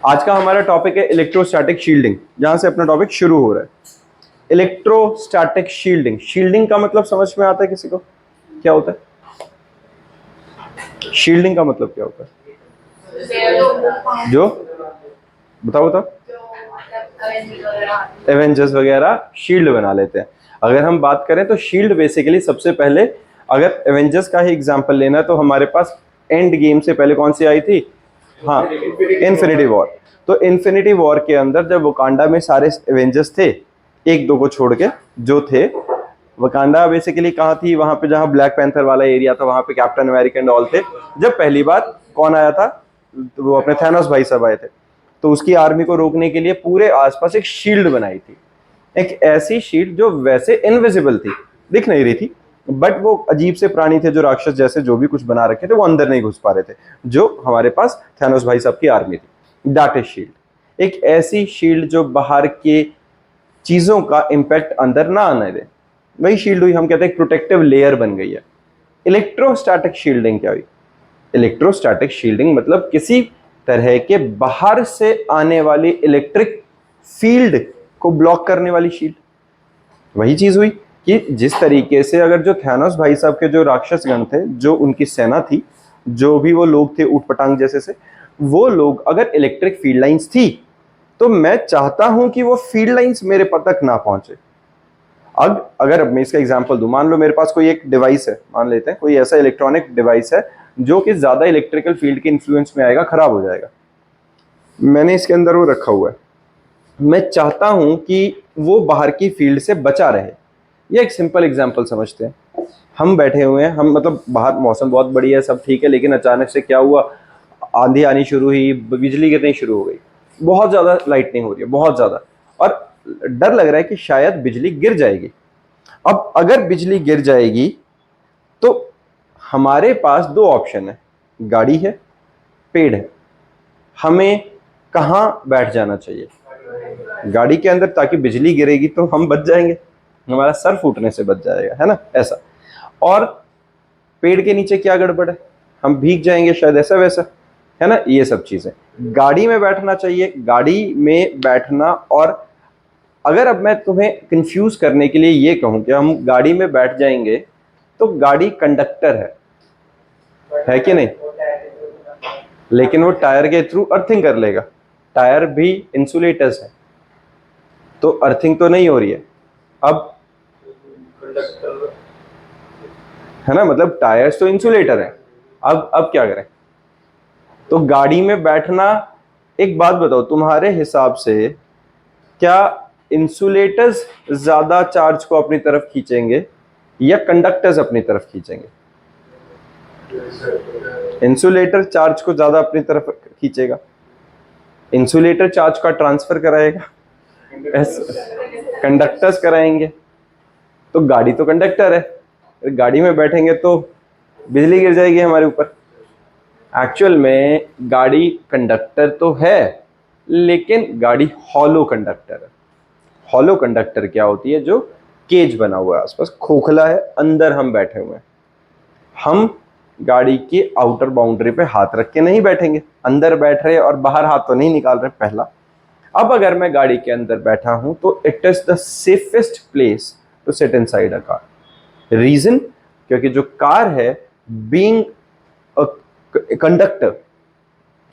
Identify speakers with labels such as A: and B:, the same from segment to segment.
A: आज का हमारा टॉपिक है इलेक्ट्रोस्टैटिक शील्डिंग, जहां से अपना टॉपिक शुरू हो रहा है। इलेक्ट्रोस्टैटिक शील्डिंग, शील्डिंग का मतलब समझ में आता है किसी को? क्या होता है शील्डिंग का मतलब? क्या होता है जो बताओ बताओ। एवेंजर्स वगैरह शील्ड बना लेते हैं। अगर हम बात करें तो शील्ड बेसिकली सबसे पहले, अगर एवेंजर्स का ही एग्जांपल लेना है तो हमारे पास एंड गेम से पहले कौन सी आई थी? हाँ, इन्फिनिटी वॉर। तो इन्फिनिटी वॉर के अंदर जब वकांडा में सारे एवेंजर्स थे, एक दो को छोड़ के जो थे, वकांडा बेसिकली कहाँ थी? वहां पे जहां ब्लैक पैंथर वाला एरिया था, वहां पे कैप्टन अमेरिका एंड ऑल थे। जब पहली बार कौन आया था? तो वो अपने थैनोस भाई सब आए थे। तो उसकी आर्मी को रोकने के लिए पूरे आसपास एक शील्ड बनाई थी, एक ऐसी शील्ड जो वैसे इनविजिबल थी, दिख नहीं रही थी, बट वो अजीब से प्राणी थे जो राक्षस जैसे जो भी कुछ बना रखे थे, वो अंदर नहीं घुस पा रहे थे, जो हमारे पास थैनोस भाई साहब की आर्मी थी। दैट इज शील्ड, एक ऐसी शील्ड जो बाहर के चीजों का इंपैक्ट अंदर ना आने दे, वही शील्ड हुई। हम कहते हैं एक प्रोटेक्टिव लेयर बन गई है। इलेक्ट्रोस्टैटिक शील्डिंग क्या हुई? इलेक्ट्रोस्टैटिक शील्डिंग मतलब किसी तरह के बाहर से आने वाली इलेक्ट्रिक फील्ड को ब्लॉक करने वाली शील्ड। वही चीज हुई कि जिस तरीके से अगर जो थैनोस भाई साहब के जो राक्षस गण थे, जो उनकी सेना थी, जो भी वो लोग थे ऊटपटांग जैसे से, वो लोग अगर इलेक्ट्रिक फील्ड लाइंस थी, तो मैं चाहता हूं कि वो फील्ड लाइंस मेरे तक ना पहुंचे। अब अगर मैं इसका एग्जांपल दूं, मान लो मेरे पास कोई एक डिवाइस है, मान लेते हैं कोई ऐसा इलेक्ट्रॉनिक डिवाइस है जो कि ज्यादा इलेक्ट्रिकल फील्ड के इन्फ्लुएंस में आएगा, खराब हो जाएगा। मैंने इसके अंदर वो रखा हुआ है, मैं चाहता हूं कि वो बाहर की फील्ड से बचा रहे। ये एक सिंपल एग्जांपल समझते हैं। हम बैठे हुए हैं, हम मतलब बाहर मौसम बहुत बढ़िया है, सब ठीक है, लेकिन अचानक से क्या हुआ? आंधी आनी शुरू हुई, बिजली गिरनी शुरू हो गई, बहुत ज्यादा लाइटनिंग हो रही है, बहुत ज्यादा, और डर लग रहा है कि शायद बिजली गिर जाएगी। अब अगर बिजली गिर जाएगी तो हमारे पास दो ऑप्शन है, गाड़ी है, पेड़ है। हमें कहां बैठ जाना चाहिए? गाड़ी के अंदर, ताकि बिजली गिरेगी तो हम बच जाएंगे, हमारा सर फूटने से बच जाएगा, है ना, ऐसा। और पेड़ के नीचे क्या गड़बड़ है? हम भीग जाएंगे शायद, ऐसा वैसा, है ना, ये सब चीजें। गाड़ी में बैठना चाहिए, गाड़ी में बैठना। और अगर अब मैं तुम्हें कंफ्यूज करने के लिए ये कहूं कि हम गाड़ी में बैठ जाएंगे, तो गाड़ी कंडक्टर है कि नहीं? लेकिन वो टायर के थ्रू अर्थिंग कर लेगा। टायर भी इंसुलेटर्स है, तो अर्थिंग तो नहीं हो रही है। अब है ना, मतलब टायर्स तो इंसुलेटर है। अब क्या करें? तो गाड़ी में बैठना, एक बात बताओ, तुम्हारे हिसाब से क्या इंसुलेटर्स ज्यादा चार्ज को अपनी तरफ खींचेंगे या कंडक्टर्स अपनी तरफ खींचेंगे? इंसुलेटर चार्ज को ज्यादा अपनी तरफ खींचेगा, इंसुलेटर चार्ज का ट्रांसफर कराएगा, कंडक्टर्स कराएंगे। तो गाड़ी तो कंडक्टर है, गाड़ी में बैठेंगे तो बिजली गिर जाएगी हमारे ऊपर। एक्चुअल में गाड़ी कंडक्टर तो है, लेकिन गाड़ी हॉलो कंडक्टर है। हॉलो कंडक्टर क्या होती है? जो केज बना हुआ है, आसपास खोखला है, अंदर हम बैठे हुए हैं। हम गाड़ी की आउटर बाउंड्री पे हाथ रख के नहीं बैठेंगे, अंदर बैठ रहे और बाहर हाथ तो नहीं निकाल रहे, पहला। अब अगर मैं गाड़ी के अंदर बैठा हूं तो it is the safest place to sit inside a car. Reason, क्योंकि जो कार है, बीइंग अ कंडक्टर,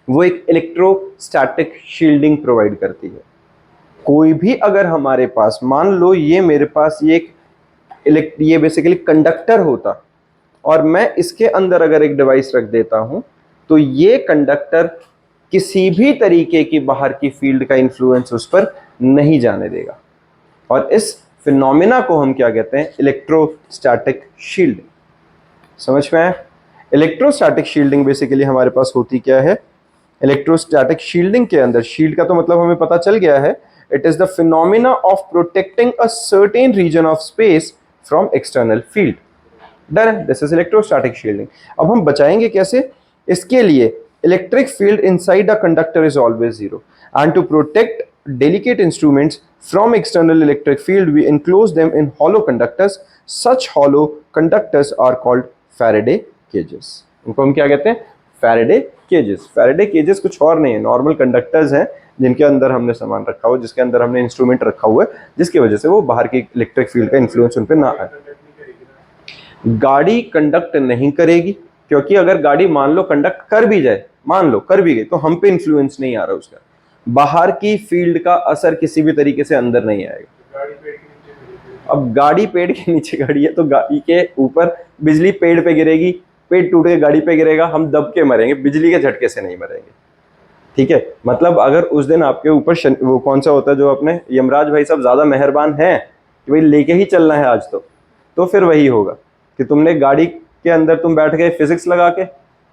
A: वो एक इलेक्ट्रोस्टैटिक शील्डिंग प्रोवाइड करती है। कोई भी अगर हमारे पास, मान लो ये मेरे पास ये बेसिकली कंडक्टर होता, और मैं इसके अंदर अगर एक डिवाइस रख देता हूं, तो ये कंडक्टर किसी भी तरीके की बाहर की फील्ड का इंफ्लुएंस उस पर नहीं जाने देगा। और इस फिनोमिना को हम क्या कहते हैं? Electrostatic shield. समझ में आया? इलेक्ट्रोस्टैटिक शील्डिंग बेसिकली हमारे पास होती क्या है? इलेक्ट्रोस्टैटिक शील्डिंग के अंदर, शील्ड का तो मतलब हमें पता चल गया है, it is the phenomena of protecting a certain region of space from external field. Done, this is electrostatic shielding. अब हम बचाएंगे कैसे? इसके लिए electric field inside a conductor is always zero, and to protect delicate instruments from external electric field, we enclose them in hollow conductors. Such hollow conductors are called Faraday cages. इनको हम क्या कहते हैं? फैराडे केजेस। फैराडे केजेस कुछ और नहीं है, normal conductors हैं जिनके अंदर हमने सामान रखा हुआ, जिसके अंदर हमने इंस्ट्रूमेंट रखा हुआ है, जिसकी वजह से वो बाहर की इलेक्ट्रिक फील्ड का इन्फ्लुएंस उन पर ना आए। गाड़ी कंडक्ट नहीं करेगी, क्योंकि अगर गाड़ी मान लो कंडक्ट कर भी जाए, मान लो कर भी गई, तो हम पे इन्फ्लुएंस नहीं आ रहा उसका, बाहर की फील्ड का असर किसी भी तरीके से अंदर नहीं आएगा। अब गाड़ी पेड़ के नीचे खड़ी है, तो गाड़ी के ऊपर बिजली पेड़ पे गिरेगी, पेड़ टूट के गाड़ी पे गिरेगा, हम दब के मरेंगे, बिजली के झटके से नहीं मरेंगे। ठीक है, मतलब अगर उस दिन आपके ऊपर वो कौन सा होता है जो अपने यमराज भाई साहब ज्यादा मेहरबान हैं कि भाई लेके ही चलना है आज, तो फिर वही होगा कि तुमने गाड़ी के अंदर तुम बैठ गए फिजिक्स लगा के,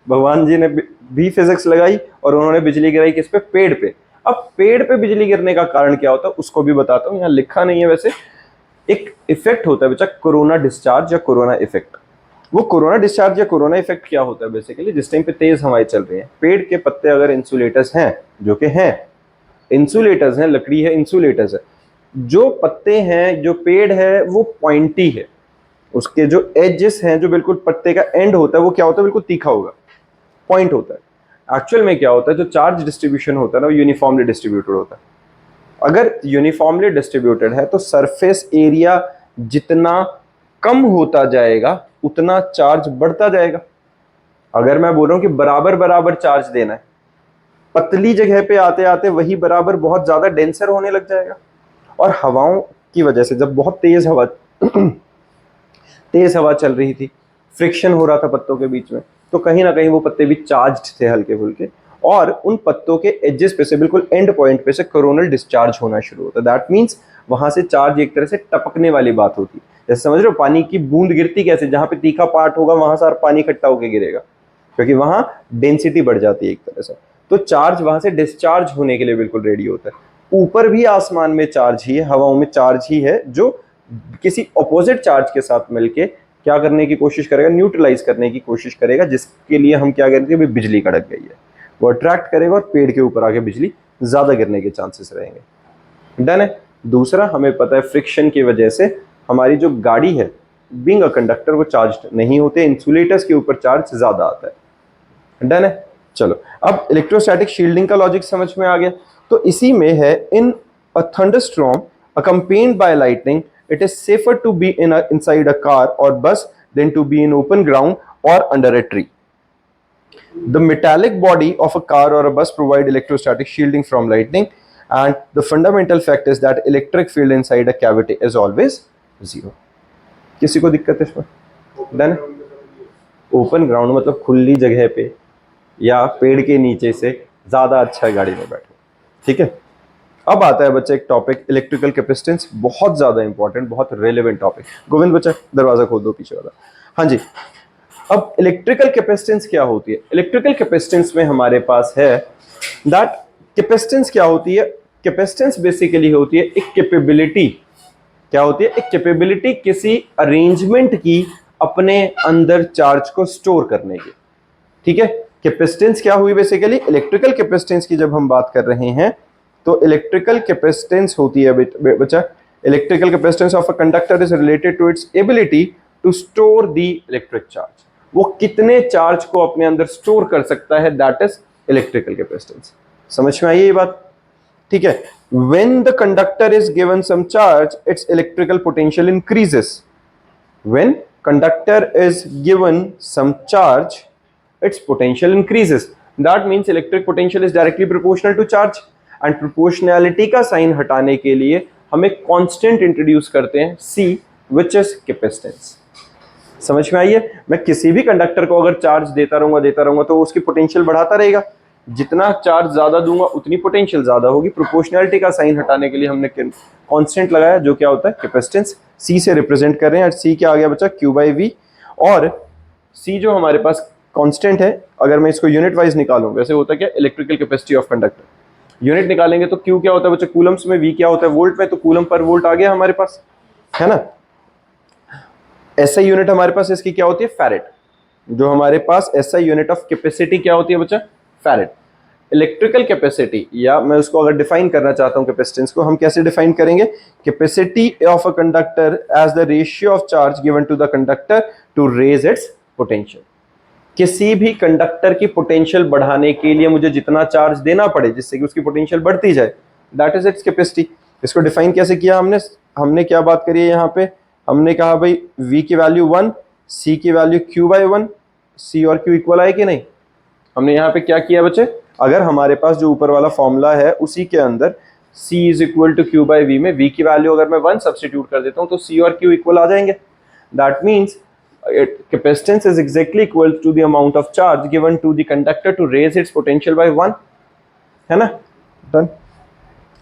A: भगवान जी ने भी फिजिक्स लगाई और उन्होंने बिजली गिराई किस पे, पेड़ पे। अब पेड़ पे बिजली गिरने का कारण क्या होता है उसको भी बताता हूँ, यहाँ लिखा नहीं है वैसे। एक इफेक्ट होता है बच्चा, कोरोना डिस्चार्ज या कोरोना इफेक्ट। वो कोरोना डिस्चार्ज या कोरोना इफेक्ट क्या होता है बेसिकली, जिस टाइम पे तेज हवाएं चल रही हैं, पेड़ के पत्ते अगर इंसुलेटर्स हैं, जो कि हैं इंसुलेटर्स हैं, लकड़ी है इंसुलेटर्स है, जो पत्ते हैं, जो पेड़ है वो पॉइंटी है, उसके जो एजेस हैं, जो बिल्कुल पत्ते का एंड होता है वो क्या होता है, बिल्कुल तीखा होगा, पॉइंट होता है। एक्चुअल में क्या होता है, जो चार्ज डिस्ट्रीब्यूशन होता है ना, वो यूनिफॉर्मली डिस्ट्रीब्यूटेड होता है। अगर यूनिफॉर्मली डिस्ट्रीब्यूटेड है तो सरफेस एरिया जितना कम होता जाएगा उतना चार्ज बढ़ता जाएगा। अगर मैं बोल रहा हूं कि बराबर बराबर चार्ज देना है, पतली जगह पे आते आते वही बराबर बहुत ज्यादा डेंसर होने लग जाएगा। और हवाओं की वजह से, जब बहुत तेज हवा तेज हवा चल रही थी, फ्रिक्शन हो रहा था पत्तों के बीच में, तो कहीं ना कहीं वो पत्ते भी चार्ज्ड थे हल्के फुल्के, और उन पत्तों के एजेस पे से, बिल्कुल एंड पॉइंट पे से कोरोनल डिस्चार्ज होना शुरू होता है। दैट मीन्स वहां से चार्ज एक तरह से टपकने वाली बात होती है। जैसे समझ रहे हो पानी की बूंद गिरती कैसे, जहां पे तीखा पार्ट होगा वहां सारा पानी इकट्ठा होकर गिरेगा, क्योंकि वहां डेंसिटी बढ़ जाती है एक तरह से। तो चार्ज वहां से डिस्चार्ज होने के लिए बिल्कुल रेडी होता है। ऊपर भी आसमान में चार्ज ही है, हवाओं में चार्ज ही है, जो किसी ऑपोजिट चार्ज के साथ मिलके क्या करने की कोशिश करेगा, न्यूट्रलाइज करने की कोशिश करेगा, जिसके लिए हम क्या कहते हैं, बिजली कड़क गई है, वो अट्रैक्ट करेगा और पेड़ के ऊपर आके बिजली ज्यादा गिरने के चांसेस रहेंगे। डन है। दूसरा, हमें पता है फ्रिक्शन की वजह से हमारी जो गाड़ी है, बीइंग अ कंडक्टर, वो चार्ज नहीं होते, इंसुलेटर्स के ऊपर चार्ज ज्यादा आता है। डन है। चलो, अब इलेक्ट्रोस्टैटिक शील्डिंग का लॉजिक समझ में आ गया। तो इसी में है, इन अ thunderstorm accompanied by lightning, it is safer to be inside a car or bus than to be in open ground or under a tree. The metallic body of a car or a bus provide electrostatic shielding from lightning, and the fundamental fact is that electric field inside a cavity is always zero. किसी को दिक्कत है इसमें? Done. Open ground मतलब खुली जगह पे या पेड़ के नीचे से ज्यादा अच्छा है गाड़ी में बैठो। ठीक है। अब आता है बच्चा एक टॉपिक, इलेक्ट्रिकल कैपेसिटेंस, बहुत ज्यादा इंपॉर्टेंट, बहुत रेलेवेंट टॉपिक। गोविंद बच्चा दरवाजा खोल दो पीछे वाला। हाँ जी। अब इलेक्ट्रिकल कैपेसिटेंस क्या होती है? इलेक्ट्रिकल कैपेसिटेंस में हमारे पास है दैट कैपेसिटेंस क्या होती है? कैपेसिटेंस बेसिकली होती है एक कैपेबिलिटी। क्या होती है? एक कैपेबिलिटी किसी अरेंजमेंट की अपने अंदर चार्ज को स्टोर करने की। ठीक है। कैपेसिटेंस क्या हुई बेसिकली? इलेक्ट्रिकल कैपेसिटेंस की जब हम बात कर रहे हैं तो इलेक्ट्रिकल कैपेसिटेंस होती है बच्चा, electrical capacitance of a conductor is related to its ability to store the electric charge. वो कितने चार्ज को अपने अंदर स्टोर कर सकता है, दैट इज इलेक्ट्रिकल कैपेसिटेंस। समझ में आई ये बात? ठीक है। When the conductor is given some charge, its electrical potential increases. When conductor is given some charge, its potential increases. That means electric potential is directly proportional to charge. And proportionality का sign हटाने के लिए हम एक constant introduce करते हैं C, which is capacitance. समझ में आई है? मैं किसी भी कंडक्टर को अगर चार्ज देता रहूंगा तो उसकी पोटेंशियल बढ़ाता रहेगा। जितना चार्ज ज्यादा दूंगा उतनी पोटेंशियल ज्यादा होगी। प्रोपोर्शनैलिटी का साइन हटाने के लिए हमने कांस्टेंट लगाया, जो क्या होता है? कैपेसिटेंस। C से रिप्रेजेंट कर रहे हैं, और C क्या आ गया बच्चा? Q/V। और C जो हमारे पास कांस्टेंट है, अगर मैं इसको यूनिट वाइज निकालूं, वैसे होता है क्या? Electrical capacity of conductor. Unit निकालेंगे तो Q क्या होता है बच्चा? कूलम्स में। V क्या होता है? वोल्ट में। तो कूलम पर वोल्ट आ गया हमारे पास, है ना। SI यूनिट हमारे पास इसकी क्या होती है? फैरेड। जो हमारे पास SI यूनिट ऑफ कैपेसिटी क्या होती है बच्चा? फैरेड। इलेक्ट्रिकल कैपेसिटी, या मैं उसको अगर डिफाइन करना चाहता हूं कैपेसिटेंस को, हम कैसे डिफाइन करेंगे? Capacity of a conductor as the ratio of charge given to the conductor to raise its potential. किसी भी कंडक्टर की पोटेंशियल बढ़ाने के लिए मुझे जितना चार्ज देना पड़े जिससे कि उसकी पोटेंशियल बढ़ती जाए, दैट इज इट्स कैपेसिटी। इसको डिफाइन कैसे किया हमने? हमने क्या बात करी है यहाँ पे? हमने कहा भाई V की वैल्यू 1, C की वैल्यू Q/1, C और Q इक्वल आए कि नहीं? हमने यहाँ पे क्या किया बच्चे? अगर हमारे पास जो ऊपर वाला फॉर्मूला है उसी के अंदर C is equal to Q/V में V की वैल्यू अगर मैं 1 सब्सटीट्यूट कर देता हूँ तो C और Q इक्वल आ जाएंगे। That means capacitance is exactly equal to the amount of charge given to the conductor to raise its potential by 1, है ना? डन।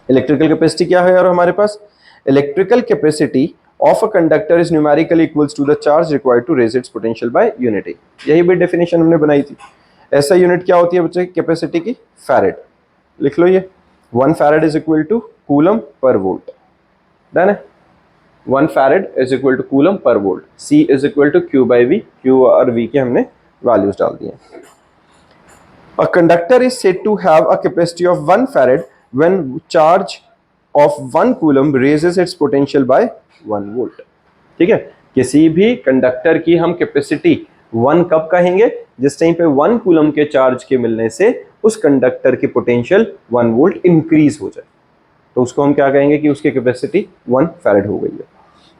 A: इलेक्ट्रिकल कैपेसिटी क्या है यार हमारे पास? Electrical capacity of a conductor is numerically equals to the charge required to raise its potential by unit a. यही भी definition हमने बनाई थी। ऐसा यूनिट क्या होती है बच्चे कैपेसिटी की? फैरेड। लिख लो ये 1 farad is equal to coulomb per volt. Done है? 1 farad is equal to coulomb per volt. C is equal to Q/V, Q और V के हमने वैल्यूज डाल दिए। A conductor is said to have a capacity of 1 farad when charge of 1 coulomb raises its potential by 1 volt। ठीक है, किसी भी conductor की हम कैपेसिटी 1 कब कहेंगे? जिस टाइम पे 1 कूलम के चार्ज के मिलने से उस कंडक्टर की पोटेंशियल 1 वोल्ट इंक्रीज हो जाए, तो उसको हम क्या कहेंगे कि उसकी कैपेसिटी 1 फैरेड हो गई है।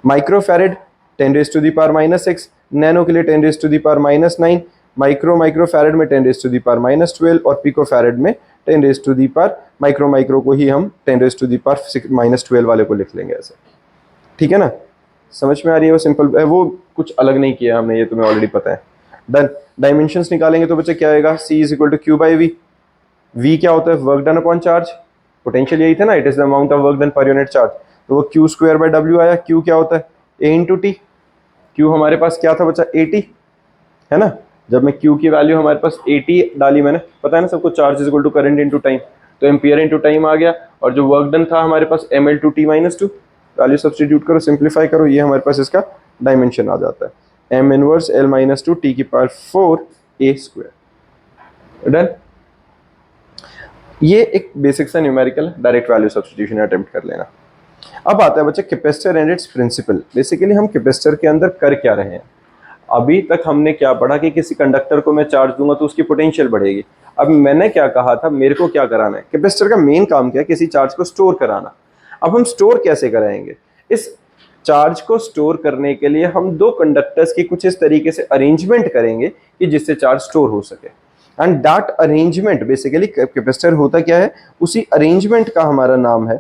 A: माइक्रो फैरेड 10⁻⁻⁶, नैनो के लिए 10⁻⁻⁹, माइक्रो फैरेड में 10⁻⁻12 और पिको फैरेड में 10⁻⁻, माइक्रो को ही हम 10⁻⁻12 वाले को लिख लेंगे ऐसे। ठीक है ना? समझ में आ रही है? वो सिंपल है, वो कुछ अलग नहीं किया हमने, ये तुम्हें ऑलरेडी पता है। डन। डायमेंशंस निकालेंगे तो बच्चे क्या आएगा? C is equal to Q/V। V क्या होता है? Work done upon charge. Potential यही था ना, it is the amount of work done per unit charge, तो वो Q²/W आया। Q क्या होता है? A into T. Q हमारे पास क्या था बच्चा? 80, है ना? जब मैं Q की वैल्यू हमारे पास 80 डाली मैंने, पता है ना सबको, charge is equal to current into time, तो एम्पियर इंटू टाइम आ गया। और जो वर्क डन था हमारे पास mL/t-2, वैल्यू सब्सटीट्यूट करो, सिंप्लीफाई करो, ये हमारे पास इसका डायमेंशन आ जाता है m inverse L-2 T⁴ A²। Done. ये एक बेसिक सा numerical direct value substitution attempt कर लेना। अब आता है बच्चे capacitor and its principle. Basically हम कैपेसिटर के अंदर कर क्या रहे हैं? अभी तक हमने क्या पढ़ा कि किसी कंडक्टर को मैं चार्ज दूंगा तो उसकी पोटेंशियल बढ़ेगी। अब मैंने क्या कहा था, मेरे को क्या कराना है? कैपेसिटर का मेन काम क्या है? किसी चार्ज को स्टोर कराना। अब हम स्टोर कैसे कराएंगे? इस चार्ज को स्टोर करने के लिए हम दो कंडक्टर्स की कुछ इस तरीके से अरेंजमेंट करेंगे कि जिससे चार्ज स्टोर हो सके। And that arrangement, basically capacitor होता क्या है, उसी अरेंजमेंट का हमारा नाम है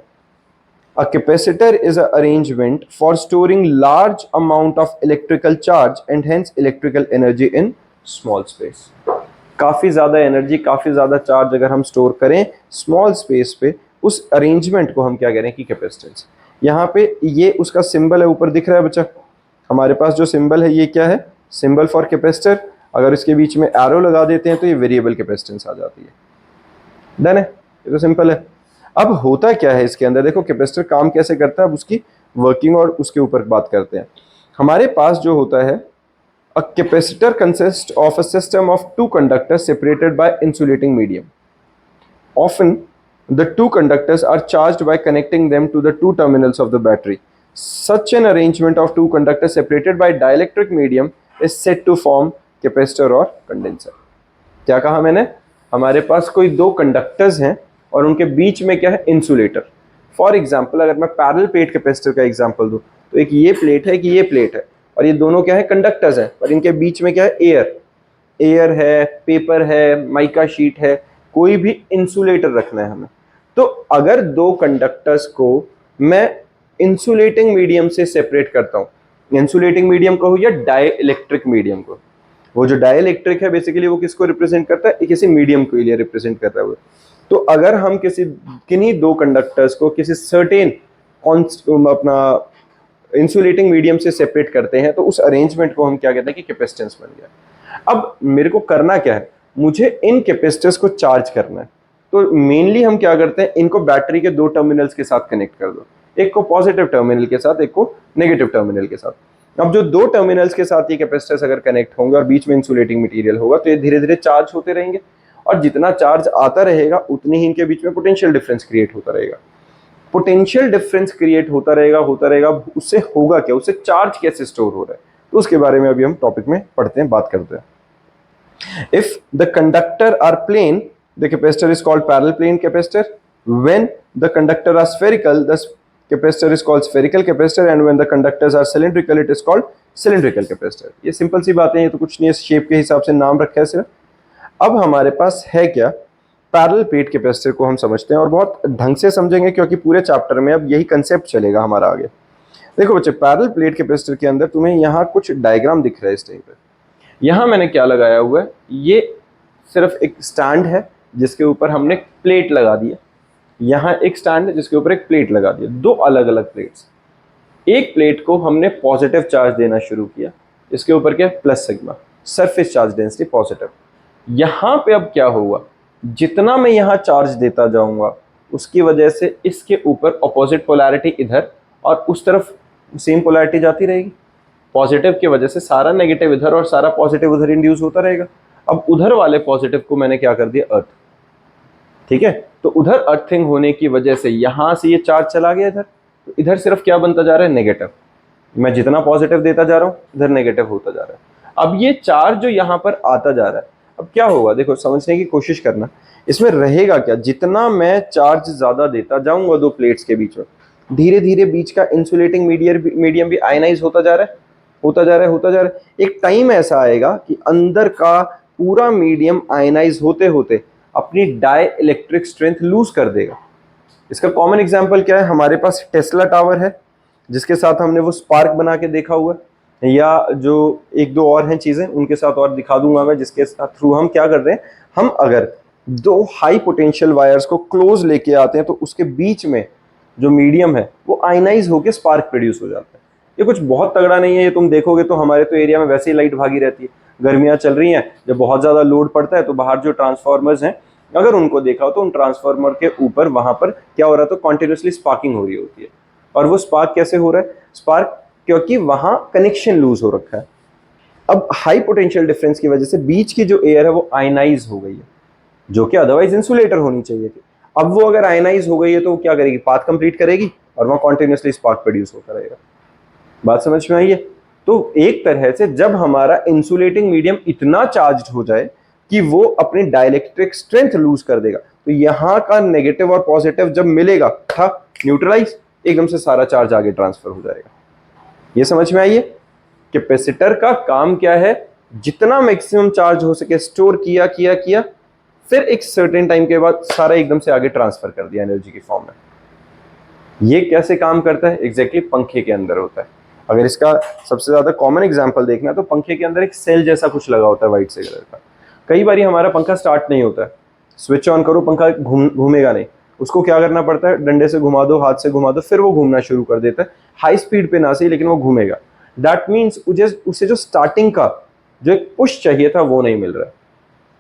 A: A capacitor is an arrangement for storing large amount of electrical charge and hence electrical energy in small space। काफी ज्यादा एनर्जी, काफी ज्यादा चार्ज अगर हम स्टोर करें स्मॉल स्पेस पे, उस अरेंजमेंट को हम क्या करें कि कैपेसिटेंस। यहाँ पे ये उसका सिंबल है, ऊपर दिख रहा है बच्चा हमारे पास जो सिंबल है, ये क्या है? Symbol for capacitor. अगर इसके बीच में एरो लगा देते हैं तो ये वेरिएबल कैपेसिटेंस आ जाती है। डन है? ये तो सिंपल है। अब होता क्या है इसके अंदर, देखो कैपेसिटर काम कैसे करता है, अब उसकी वर्किंग और उसके ऊपर बात करते हैं। हमारे पास जो होता है, a capacitor consist of a system of two conductors separated by insulating medium. Often the two conductors are charged by connecting them to the two terminals of the battery. Such an arrangement of two conductors separated by dielectric medium is said to form capacitor और condenser. क्या कहा मैंने? हमारे पास कोई दो conductors हैं और उनके बीच में क्या है? इंसुलेटर। फॉर एग्जाम्पल अगर मैं पैरेलल प्लेट कैपेसिटर का एग्जाम्पल दूं तो एक ये प्लेट है कि ये प्लेट है, और ये दोनों क्या है? कंडक्टर्स हैं, और इनके बीच में क्या है? एयर है, पेपर है, माइका शीट है, कोई भी इंसुलेटर रखना है हमें। तो अगर दो कंडक्टर्स को मैं इंसुलेटिंग मीडियम से सेपरेट करता हूँ, इंसुलेटिंग मीडियम को या डाइलेक्ट्रिक मीडियम को, वो जो डाइलेक्ट्रिक है बेसिकली वो किसको रिप्रेजेंट करता है? किसी मीडियम को लिए रिप्रेजेंट करता है वो। तो अगर हम किन्हीं दो कंडक्टर्स को किसी सर्टेन अपना इंसुलेटिंग मीडियम से सेपरेट करते हैं तो उस अरेंजमेंट को हम क्या कहते हैं कि कैपेसिटेंस बन गया। अब मेरे को करना क्या है? मुझे इन कैपेसिटर्स को चार्ज करना है। तो मेनली हम क्या करते हैं, इनको बैटरी के दो टर्मिनल्स के साथ कनेक्ट कर दो, एक को पॉजिटिव टर्मिनल के साथ, एक को नेगेटिव टर्मिनल के साथ। अब जो दो टर्मिनल्स के साथ ये कैपेसिटर्स अगर कनेक्ट होंगे और बीच में इंसुलेटिंग मटेरियल होगा तो ये धीरे धीरे चार्ज होते रहेंगे, और जितना चार्ज आता रहेगा उतनी ही इनके बीच में पोटेंशियल डिफरेंस क्रिएट होता रहेगा। पोटेंशियल डिफरेंस क्रिएट होता रहेगा, उससे होगा क्या? उससे चार्ज कैसे स्टोर हो रहा है, तो उसके बारे में अभी हम टॉपिक में पढ़ते हैं, बात करते हैं। If the conductor are plane, the capacitor is called parallel plane capacitor. When the conductor are spherical, the capacitor is called spherical capacitor, and when the conductors are cylindrical, it is called cylindrical capacitor. ये simple सी बातें हैं, ये तो कुछ नहीं है, shape के हिसाब से नाम रखा है सिर्फ। अब हमारे पास है क्या, पैरेलल प्लेट कैपेसिटर को हम समझते हैं और बहुत ढंग से समझेंगे क्योंकि पूरे चैप्टर में अब यही कंसेप्ट चलेगा हमारा आगे। देखो बच्चे, पैरेलल प्लेट कैपेसिटर के अंदर तुम्हें यहाँ कुछ डायग्राम दिख रहा है इस टाइप पे। यहाँ मैंने क्या लगाया हुआ है, ये सिर्फ एक स्टैंड है जिसके ऊपर हमने प्लेट लगा दी है। यहाँ एक स्टैंड है जिसके ऊपर एक प्लेट लगा दी है, दो अलग अलग प्लेट्स। एक प्लेट को हमने पॉजिटिव चार्ज देना शुरू किया, इसके ऊपर क्या, plus sigma, surface charge density positive. यहाँ पे अब क्या होगा, जितना मैं यहाँ चार्ज देता जाऊंगा उसकी वजह से इसके ऊपर अपोजिट पोलैरिटी इधर और उस तरफ सेम पोलैरिटी जाती रहेगी। पॉजिटिव की वजह से सारा नेगेटिव इधर और सारा पॉजिटिव उधर इंड्यूस होता रहेगा। अब उधर वाले पॉजिटिव को मैंने क्या कर दिया, अर्थ, ठीक है। तो उधर अर्थिंग होने की वजह से यहां से ये चार्ज चला गया इधर, तो इधर सिर्फ क्या बनता जा रहा है, नेगेटिव। मैं जितना पॉजिटिव देता जा रहा हूं इधर नेगेटिव होता जा रहा है। अब ये चार्ज जो यहाँ पर आता जा रहा है, अब क्या होगा, देखो समझने की कोशिश करना। इसमें रहेगा क्या, जितना मैं चार्ज ज्यादा देता जाऊंगा दो प्लेट्स के बीच में, धीरे धीरे बीच का इंसुलेटिंग मीडियम भी आयनाइज होता जा रहा है, होता जा रहा है। एक टाइम ऐसा आएगा कि अंदर का पूरा मीडियम आयनाइज होते होते अपनी डाई इलेक्ट्रिक स्ट्रेंथ लूज कर देगा। इसका कॉमन एग्जांपल क्या है, हमारे पास टेस्ला टावर है जिसके साथ हमने वो स्पार्क बना के देखा हुआ है, या जो एक दो और हैं चीजें उनके साथ और दिखा दूंगा मैं, जिसके थ्रू हम क्या कर रहे हैं, हम अगर दो हाई पोटेंशियल वायर्स को क्लोज लेके आते हैं तो उसके बीच में जो मीडियम है वो आयनाइज होकर स्पार्क प्रोड्यूस हो जाता है। ये कुछ बहुत तगड़ा नहीं है, ये तुम देखोगे तो हमारे तो एरिया में वैसे ही लाइट भागी रहती है। गर्मियां चल रही हैं, जब बहुत ज्यादा लोड पड़ता है तो बाहर जो ट्रांसफार्मर्स हैं, अगर उनको देखा हो तो उन ट्रांसफार्मर के ऊपर वहां पर क्या हो रहा है, तो कॉन्टिन्यूसली स्पार्किंग हो रही होती है। और वो स्पार्क कैसे हो रहा है, स्पार्क क्योंकि वहां कनेक्शन लूज हो रखा है। अब हाई पोटेंशियल डिफरेंस की वजह से बीच की जो एयर है वो आयनाइज हो गई है, जो कि अदरवाइज इंसुलेटर होनी चाहिए थी। अब वो अगर आयनाइज हो गई है तो वो क्या करेगी, पाथ कंप्लीट करेगी और वहां कॉन्टिन्यूसली स्पार्क प्रोड्यूस होता रहेगा। बात समझ में आई है। तो एक तरह से जब हमारा इंसुलेटिंग मीडियम इतना चार्ज्ड हो जाए कि वो अपनी डाइलेक्ट्रिक स्ट्रेंथ लूज कर देगा, तो यहां का नेगेटिव और पॉजिटिव जब मिलेगा था न्यूट्रलाइज, एकदम से सारा चार्ज आगे ट्रांसफर हो जाएगा। ये समझ में आई है। कैपेसिटर का काम क्या है, जितना मैक्सिमम चार्ज हो सके स्टोर किया किया किया, फिर एक सर्टेन टाइम के बाद सारा एकदम से आगे ट्रांसफर कर दिया एनर्जी की फॉर्म में। ये कैसे काम करता है, एग्जैक्टली पंखे के अंदर होता है। अगर इसका सबसे ज्यादा कॉमन एग्जांपल देखना है तो पंखे के अंदर एक सेल जैसा कुछ लगा होता है व्हाइट से कलर का। कई बार हमारा पंखा स्टार्ट नहीं होता है, स्विच ऑन करो पंखा घूमेगा नहीं, उसको क्या करना पड़ता है, डंडे से घुमा दो, हाथ से घुमा दो, फिर वो घूमना शुरू कर देता है। हाई स्पीड पे ना सही लेकिन वो घूमेगा। दैट मीन्स उसे जो स्टार्टिंग का जो एक पुश चाहिए था वो नहीं मिल रहा है।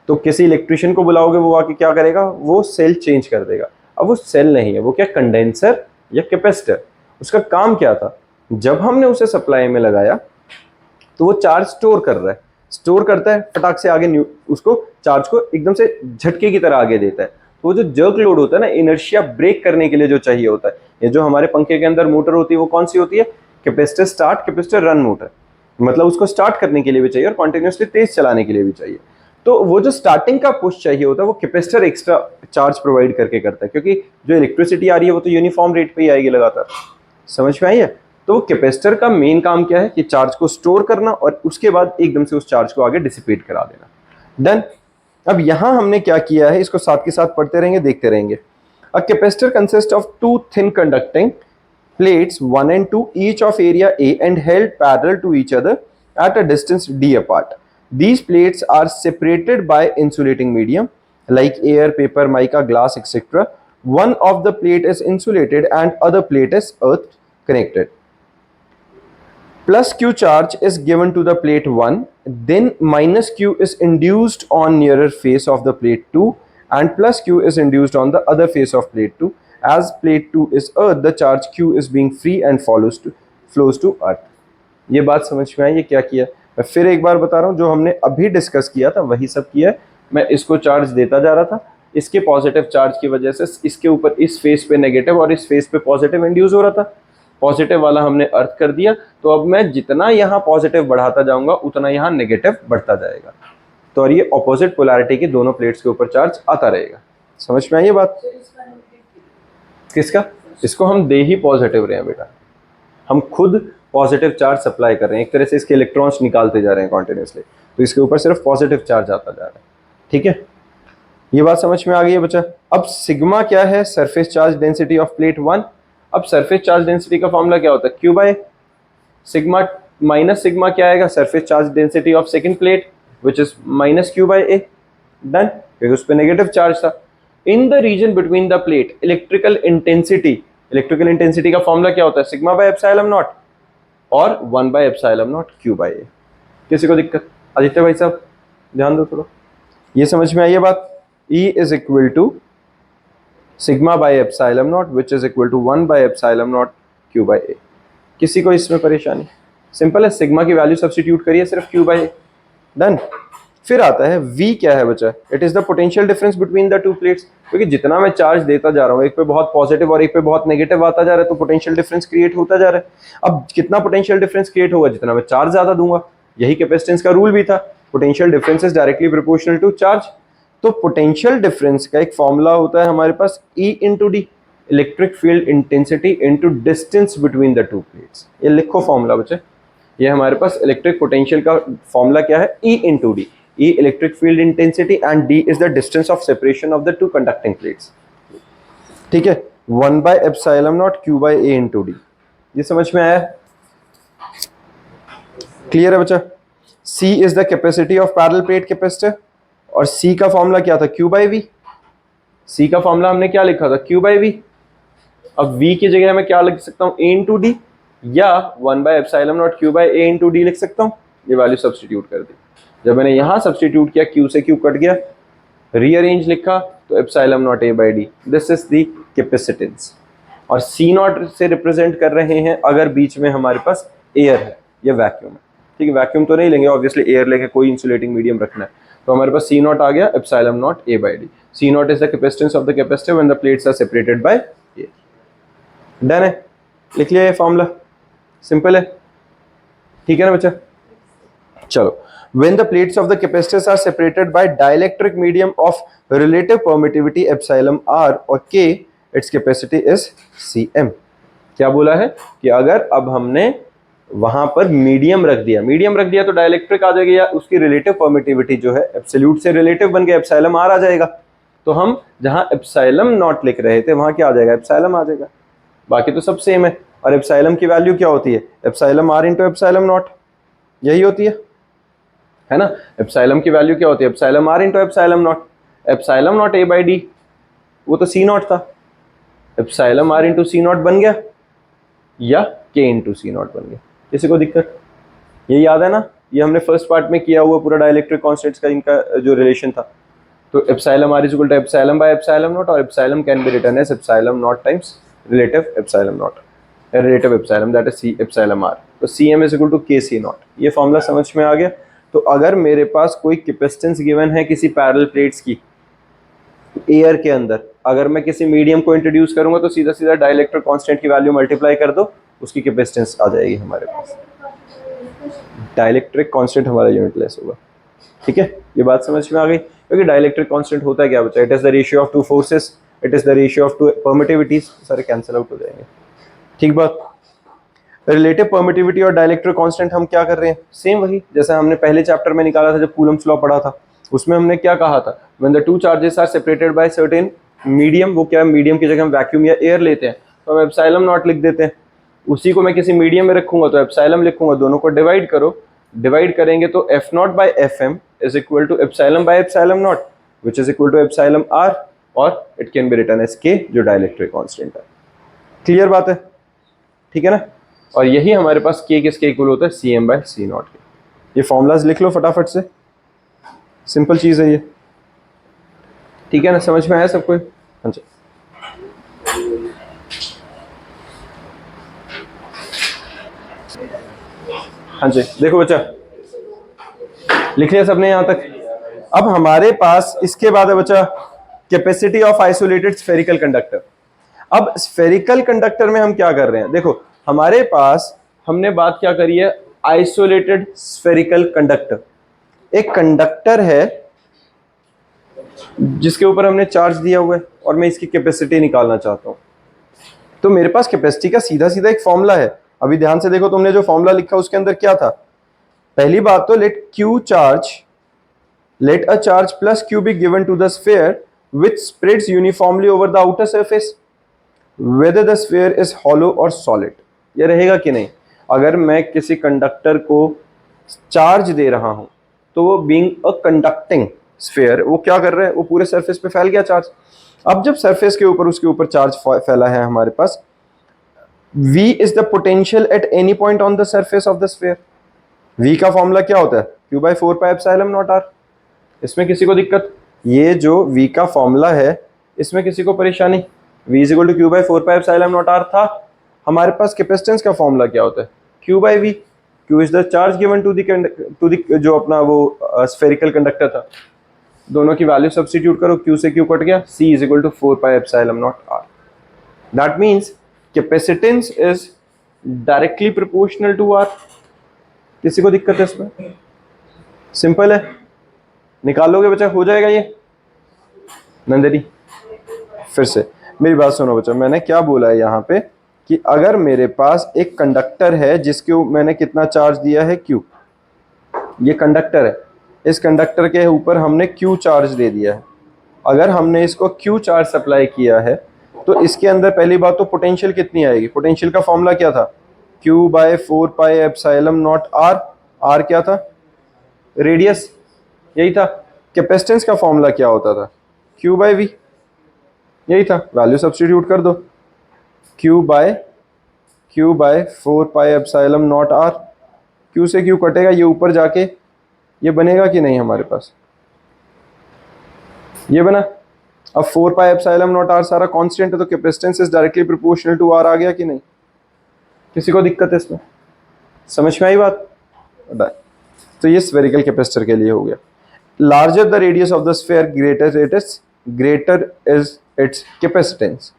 A: तो किसी इलेक्ट्रिशियन को बुलाओगे, वो आके क्या करेगा, वो सेल चेंज कर देगा। अब वो सेल नहीं है, वो क्या, कंडेंसर या कैपेसिटर। उसका काम क्या था, जब हमने उसे सप्लाई में लगाया तो वो चार्ज स्टोर कर रहा है, स्टोर करता है, फटाक से आगे उसको चार्ज को एकदम से झटके की तरह आगे देता है। तो वो जो जर्क लोड होता है ना, इनर्शिया ब्रेक करने के लिए जो चाहिए होता है, ये जो हमारे पंखे के अंदर मोटर होती है वो कौन सी होती है, capacitor start capacitor run motor. मतलब उसको स्टार्ट करने के लिए भी चाहिए और कॉन्टिन्यूसली तेज चलाने के लिए भी चाहिए। तो वो जो स्टार्टिंग का पुश चाहिए होता है वो कैपेसिटर एक्स्ट्रा चार्ज प्रोवाइड करके करता है, क्योंकि जो इलेक्ट्रिसिटी आ रही है वो तो यूनिफॉर्म रेट पे ही आएगी लगातार। समझ में आई है। तो कैपेसिटर का मेन काम क्या है कि चार्ज को स्टोर करना और उसके बाद एकदम से उस चार्ज को आगे डिसिपेट करा देना। डन। अब यहां हमने क्या किया है, इसको साथ के साथ पढ़ते रहेंगे, देखते रहेंगे। A capacitor consist of two thin conducting plates 1 and 2 each of area A and held parallel to each other at a distance d apart. These plates are separated by insulating medium like air, paper, mica, glass, etc. One of the plate is insulated and other plate is earth connected. Plus Q charge is given to the plate 1, then minus Q is induced on nearer face of the plate 2 and plus Q is induced on the other face of plate 2. As plate 2 is earth, the charge Q is being free and flows to earth. ये बात समझ में आई, ये क्या किया, मैं फिर एक बार बता रहा हूँ, जो हमने अभी डिस्कस किया था वही सब किया है। मैं इसको चार्ज देता जा रहा था, इसके पॉजिटिव चार्ज की वजह से इसके ऊपर इस फेस पे नेगेटिव और इस फेस पे पॉजिटिव इंड्यूस हो रहा था। पॉजिटिव वाला हमने अर्थ कर दिया, तो अब मैं जितना यहाँ पॉजिटिव बढ़ाता जाऊंगा उतना यहाँ नेगेटिव बढ़ता जाएगा। तो और ये ऑपोजिट पोलैरिटी की दोनों प्लेट्स के ऊपर चार्ज आता रहेगा। समझ में आई ये बात? किसका? इसको हम दे ही पॉजिटिव रहे हैं बेटा, हम खुद पॉजिटिव चार्ज सप्लाई कर रहे हैं, एक तरह से इसके इलेक्ट्रॉन्स निकालते जा रहे हैं कॉन्टिन्यूसली, तो इसके ऊपर सिर्फ पॉजिटिव चार्ज आता जा रहा है। ठीक है, ये बात समझ में आ गई है बच्चा? अब सिग्मा क्या है? Surface charge density of plate 1। अब सरफेस चार्ज डेंसिटी का फॉर्मूला क्या होता है? Q by sigma minus sigma क्या आएगा? Surface charge density of second plate which is minus Q by A. Done, क्योंकि उस पर नेगेटिव चार्ज था। In the region between the plate electrical intensity का फॉर्मूला क्या होता है? सिग्मा बाय एप्सिलॉन नॉट और 1 by epsilon naught Q by ए। किसी को दिक्कत? आदित्य भाई साहब ध्यान दो थोड़ा, ये समझ में आई है बात? E is equal to sigma by epsilon naught which is equal to 1 by epsilon naught q by a। किसी को इसमें परेशानी? सिंपल है, सिग्मा की वैल्यू सब्स्टिट्यूट करिए सिर्फ q by a। डन। फिर आता है v क्या है बच्चा? It is the potential difference between the two plates. क्योंकि जितना मैं चार्ज देता जा रहा हूँ, एक पे बहुत पॉजिटिव और एक पे बहुत नेगेटिव आता जा रहा है, तो पोटेंशियल डिफरेंस क्रिएट होता जा रहा है। अब कितना पोटेंशियल डिफरेंस क्रिएट होगा? जितना मैं चार्ज ज्यादा दूंगा। यही कैपेसिटेंस का रूल भी था, potential difference is directly proportional to charge. तो पोटेंशियल डिफरेंस का एक फॉर्मूला होता है हमारे पास E into D, electric field intensity into distance between the two plates. ये लिखो फॉर्मूला बच्चे, ये हमारे पास इलेक्ट्रिक पोटेंशियल का फॉर्मूला क्या है? E into D. E electric field intensity and D is the distance of separation of the two conducting plates. ठीक है, 1 by epsilon naught Q by A into D. ये समझ में आया? क्लियर है बच्चा? C is the capacity of parallel plate capacitor और C का फॉर्मूला क्या था? Q by V. C का फॉर्मूला हमने क्या लिखा था? Q by V. अब V की जगह मैं क्या लिख सकता हूँ? A इंटू डी, या 1 by epsilon not Q by A into D लिख सकता हूँ। ये वैल्यू सब्स्टिट्यूट कर दी। जब मैंने यहाँ सब्स्टिट्यूट किया, Q से Q कट गया, रीअरेंज लिखा तो epsilon not A by D. This is the capacitance. और C नॉट से रिप्रेजेंट कर रहे हैं अगर बीच में हमारे पास एयर है या वैक्यूम है। ठीक है, वैक्यूम तो नहीं लेंगे ऑब्वियसली, एयर लेके कोई इंसुलेटिंग मीडियम रखना है, तो हमारे पास C नॉट आ गया, epsilon not A by D. C naught is the capacitance of the capacitor when the plates are separated by air. Done है, लिख लिया ये फॉर्मूला, सिंपल है। ठीक है ना बच्चा? चलो, when the plates of the capacitors are separated by dielectric medium of relative permittivity epsilon r और k, its capacity is Cm। क्या बोला है कि अगर अब हमने वहां पर मीडियम रख दिया तो डाइलेक्ट्रिक आ जाएगा, या उसकी रिलेटिव परमिटिविटी जो है एब्सोल्यूट से रिलेटिव बन के एप्सिलॉन r आ जाएगा। तो हम जहां एप्सिलॉन नॉट लिख रहे थे वहां क्या आ जाएगा? एप्सिलॉन आ जाएगा। बाकी तो सब सेम है। और एप्सिलॉन की वैल्यू क्या होती है? Epsilon r into epsilon not, यही होती है ना? एप्सिलॉन की वैल्यू क्या होती है? Epsilon r into epsilon not. Epsilon not A by D वो तो C नॉट था, epsilon r into C not बन गया, या K इंटू C नॉट बन गया। किसी को दिक्कत? ये याद है ना, ये हमने फर्स्ट पार्ट में किया हुआ पूरा डाइलेक्ट्रिक कांस्टेंट्स का इनका जो रिलेशन था। तो epsilon r is equal to epsilon by epsilon not, और epsilon can be written as epsilon not times relative epsilon not, relative epsilon that is C epsilon r। तो Cm is equal to K C नॉट। ये formula समझ में आ गया? तो अगर मेरे पास कोई कैपेसिटेंस गिवन है किसी पैरेलल प्लेट्स की एयर के अंदर, अगर मैं किसी मीडियम को इंट्रोड्यूस करूंगा तो सीधा सीधा डाइलेक्ट्रिक कांस्टेंट की वैल्यू मल्टीप्लाई कर दो, उसकी कैपेसिटेंस आ जाएगी हमारे पास। डाइलेक्ट्रिक कांस्टेंट हमारा यूनिटलेस होगा। ठीक है, ये बात समझ में आ गई? क्योंकि डाइलेक्ट्रिक कांस्टेंट होता है क्या बच्चा? It is the ratio of two forces, it is the ratio of two permittivities. सारे कैंसिल आउट हो जाएंगे। ठीक बात? रिलेटिव परमिटिविटी और डाइलेक्ट्रिक कांस्टेंट हम क्या कर रहे हैं? सेम वही जैसे हमने पहले चैप्टर में निकाला था जब कूलम्स लॉ पढ़ा था, उसमें हमने क्या कहा था? When the two charges are separated by certain medium, वो क्या मीडियम की जगह हम वैक्यूम या एयर लेते हैं तो हम एप्सिलॉन नॉट लिख देते हैं। उसी को मैं किसी मीडियम में रखूंगा तो एप्सिलॉन लिखूंगा, दोनों को डिवाइड करो, डिवाइड करेंगे तो F naught by F M is equal to epsilon by epsilon naught which is equal to epsilon r, और it can be written as k जो डाइलेक्ट्रिक कांस्टेंट है। क्लियर बात है? ठीक है ना? और यही हमारे पास k किसके इक्वल होता है? Cm बाई C नॉट के। ये फॉर्मूलाज लिख लो फटाफट से, सिंपल चीज है ये। ठीक है ना? समझ में आया सबको? हाँ जी, हाँ जी। देखो बच्चा, लिख लिया सबने यहां तक? अब हमारे पास इसके बाद है बच्चा capacity of isolated spherical conductor. अब स्फेरिकल कंडक्टर में हम क्या कर रहे हैं? देखो हमारे पास हमने बात क्या करी है? Isolated spherical conductor. एक कंडक्टर है जिसके ऊपर हमने चार्ज दिया हुआ है और मैं इसकी कैपेसिटी निकालना चाहता हूं, तो मेरे पास कैपेसिटी का सीधा सीधा एक फॉर्मूला है। अभी ध्यान से देखो, तुमने जो फॉर्मूला लिखा उसके अंदर क्या था? पहली बात तो let a charge plus q be given to the sphere which spreads uniformly over the outer surface whether the sphere is hollow or solid। ये रहेगा कि नहीं? अगर मैं किसी कंडक्टर को चार्ज दे रहा हूं तो वो बीइंग अ कंडक्टिंग स्फीयर वो क्या कर रहा है? वो पूरे सरफेस पे फैल गया चार्ज। अब जब सरफेस के ऊपर उसके ऊपर चार्ज फैला है हमारे पास, v is the potential at any point on the surface of the sphere। v का फॉर्मूला क्या होता है? q by 4 pi epsilon naught r। इसमें किसी को दिक्कत? ये जो v का फॉर्मूला है इसमें किसी को परेशानी? v is equal to q by 4 pi epsilon naught r था। हमारे पास कैपेसिटेंस का फॉर्मूला क्या होता है? q by v। q is the charge given to the जो अपना वो स्फेरिकल कंडक्टर था। दोनों की वैल्यू सब्स्टिट्यूट करो, q से q कट गया, c is equal to 4 pi epsilon naught r। That means capacitance is directly proportional to r। किसी को दिक्कत है इसमें? सिंपल है, निकाल लोगे बच्चा, हो जाएगा ये। नंदनी फिर से मेरी बात सुनो बच्चा, मैंने क्या बोला है यहाँ पे कि अगर मेरे पास एक कंडक्टर है जिसके मैंने कितना चार्ज दिया है? q। ये कंडक्टर है, इस कंडक्टर के ऊपर हमने q चार्ज दे दिया है। अगर हमने इसको q चार्ज सप्लाई किया है तो इसके अंदर पहली बात तो पोटेंशियल कितनी आएगी? पोटेंशियल का फॉर्मूला क्या था? q by 4 pi epsilon naught r। r क्या था? रेडियस, यही था। कैपेसिटेंस का फॉर्मूला क्या होता था? q by v, यही था। वैल्यू सब्स्टिट्यूट कर दो, q by 4 pi epsilon naught r। q से q कटेगा, ये ऊपर जाके ये बनेगा कि नहीं हमारे पास? ये बना। अब 4 pi epsilon naught r सारा कांस्टेंट है तो capacitance is directly proportional to r आ गया कि नहीं? किसी को दिक्कत है इसमें? समझ में आई बात? तो ये स्फेरिकल कैपेसिटर के लिए हो गया। Larger the radius of the sphere greater is it's capacitance.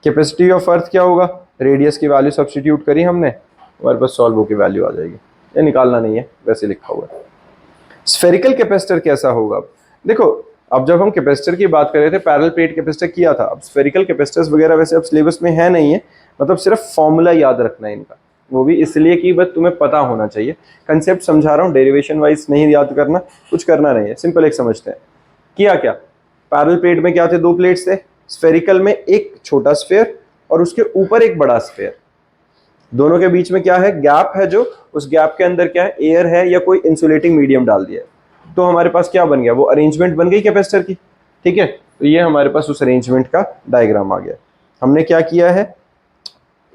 A: Capacity of earth क्या होगा? रेडियस की वैल्यू सब्स्टिट्यूट करी हमने, हमारे पास सॉल्व हो की वैल्यू आ जाएगी। ये निकालना नहीं है, वैसे लिखा हुआ है। स्फेरिकल कैपेसिटर कैसा होगा? देखो, अब जब हम कैपेसिटर की बात कर रहे थे पैरेलल प्लेट कैपेसिटर किया था। अब स्फेरिकल कैपेसिटर्स वगैरह वैसे अब सिलेबस में है नहीं है, मतलब सिर्फ फॉर्मूला याद रखना है इनका, वो भी इसलिए कि बस तुम्हें पता होना चाहिए। कंसेप्ट समझा रहा हूँ, डेरिवेशन वाइज नहीं याद करना, कुछ करना नहीं है, सिंपल एक समझते हैं। किया क्या? पैरेलल प्लेट में क्या थे? दो प्लेट्स थे। स्फेरिकल में एक छोटा स्फेयर और उसके ऊपर एक बड़ा स्फेयर। दोनों के बीच में क्या है? गैप है, जो उस गैप के अंदर क्या है? एयर है या कोई इंसुलेटिंग मीडियम डाल दिया है। तो हमारे पास क्या बन गया? वो अरेंजमेंट बन गई कैपेसिटर की। ठीक है, तो ये हमारे पास उस अरेंजमेंट का डायग्राम आ गया। हमने क्या किया है?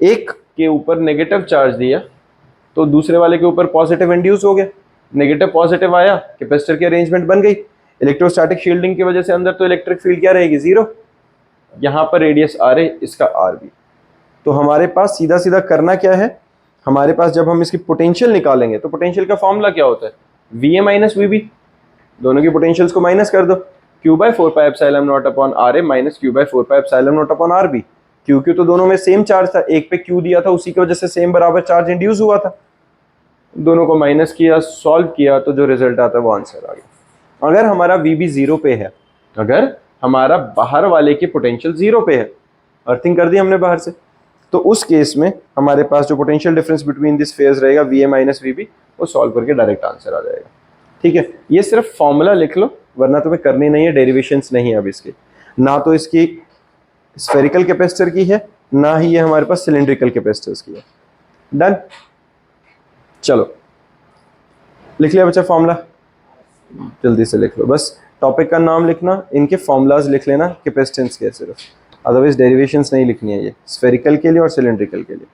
A: एक के ऊपर नेगेटिव चार्ज दिया तो दूसरे वाले के ऊपर पॉजिटिव इंड्यूस हो गया। नेगेटिव पॉजिटिव आया, कैपेसिटर की अरेंजमेंट बन गई। इलेक्ट्रोस्टैटिक शील्डिंग की वजह से अंदर तो इलेक्ट्रिक फील्ड क्या रहेगी? जीरो। यहाँ पर रेडियस आर है, इसका आर भी। तो हमारे पास सीधा सीधा करना क्या है? हमारे पास जब हम इसकी पोटेंशियल निकालेंगे तो पोटेंशियल का फॉर्मूला क्या होता है? V A minus V B. दोनों की पोटेंशियल्स को माइनस कर दो, q by 4 pi epsilon naught upon r a minus q by 4 pi epsilon naught upon r b। क्योंकि तो दोनों में सेम चार्ज था, एक पे q दिया था, उसी की वजह से सेम बराबर चार्ज इंड्यूस हुआ था। दोनों को माइनस किया, सॉल्व किया, तो जो रिजल्ट आता है वो आंसर आ गया। अगर हमारा VB जीरो पे है, अगर हमारा बाहर वाले की पोटेंशियल जीरो पे है, अर्थिंग कर दी हमने बाहर से, तो उस केस में हमारे पास जो potential difference between this phase रहेगा VA माइनस VB, वो सॉल्व करके डायरेक्ट आंसर आ जाएगा। ठीक है, ये सिर्फ फॉर्मूला लिख लो, वरना तुम्हें करनी नहीं है, डेरिवेशंस नहीं है अब इसकी। ना तो इसकी स्फेरिकल कैपेसिटर की है, ना ही ये हमारे पास सिलेंड्रिकल कैपेसिटर्स की है। डन, चलो लिख लिया बच्चा फॉर्मूला? जल्दी से लिख लो, बस टॉपिक का नाम लिखना, इनके फॉर्मूलाज लिख लेना कैपेसिटेंस के सिर्फ, अदरवाइज डेरिवेशंस नहीं लिखनी है ये स्फेरिकल के लिए और सिलेंड्रिकल के लिए।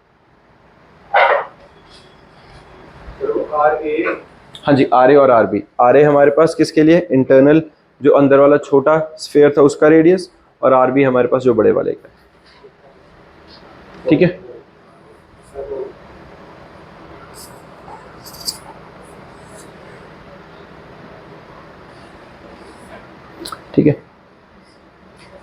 A: हाँ जी, आर ए और आर बी। आर ए हमारे पास किसके लिए? इंटरनल, जो अंदर वाला छोटा स्फेयर था उसका रेडियस, और आर बी हमारे पास जो बड़े वाले का। ठीक है, ठीक है।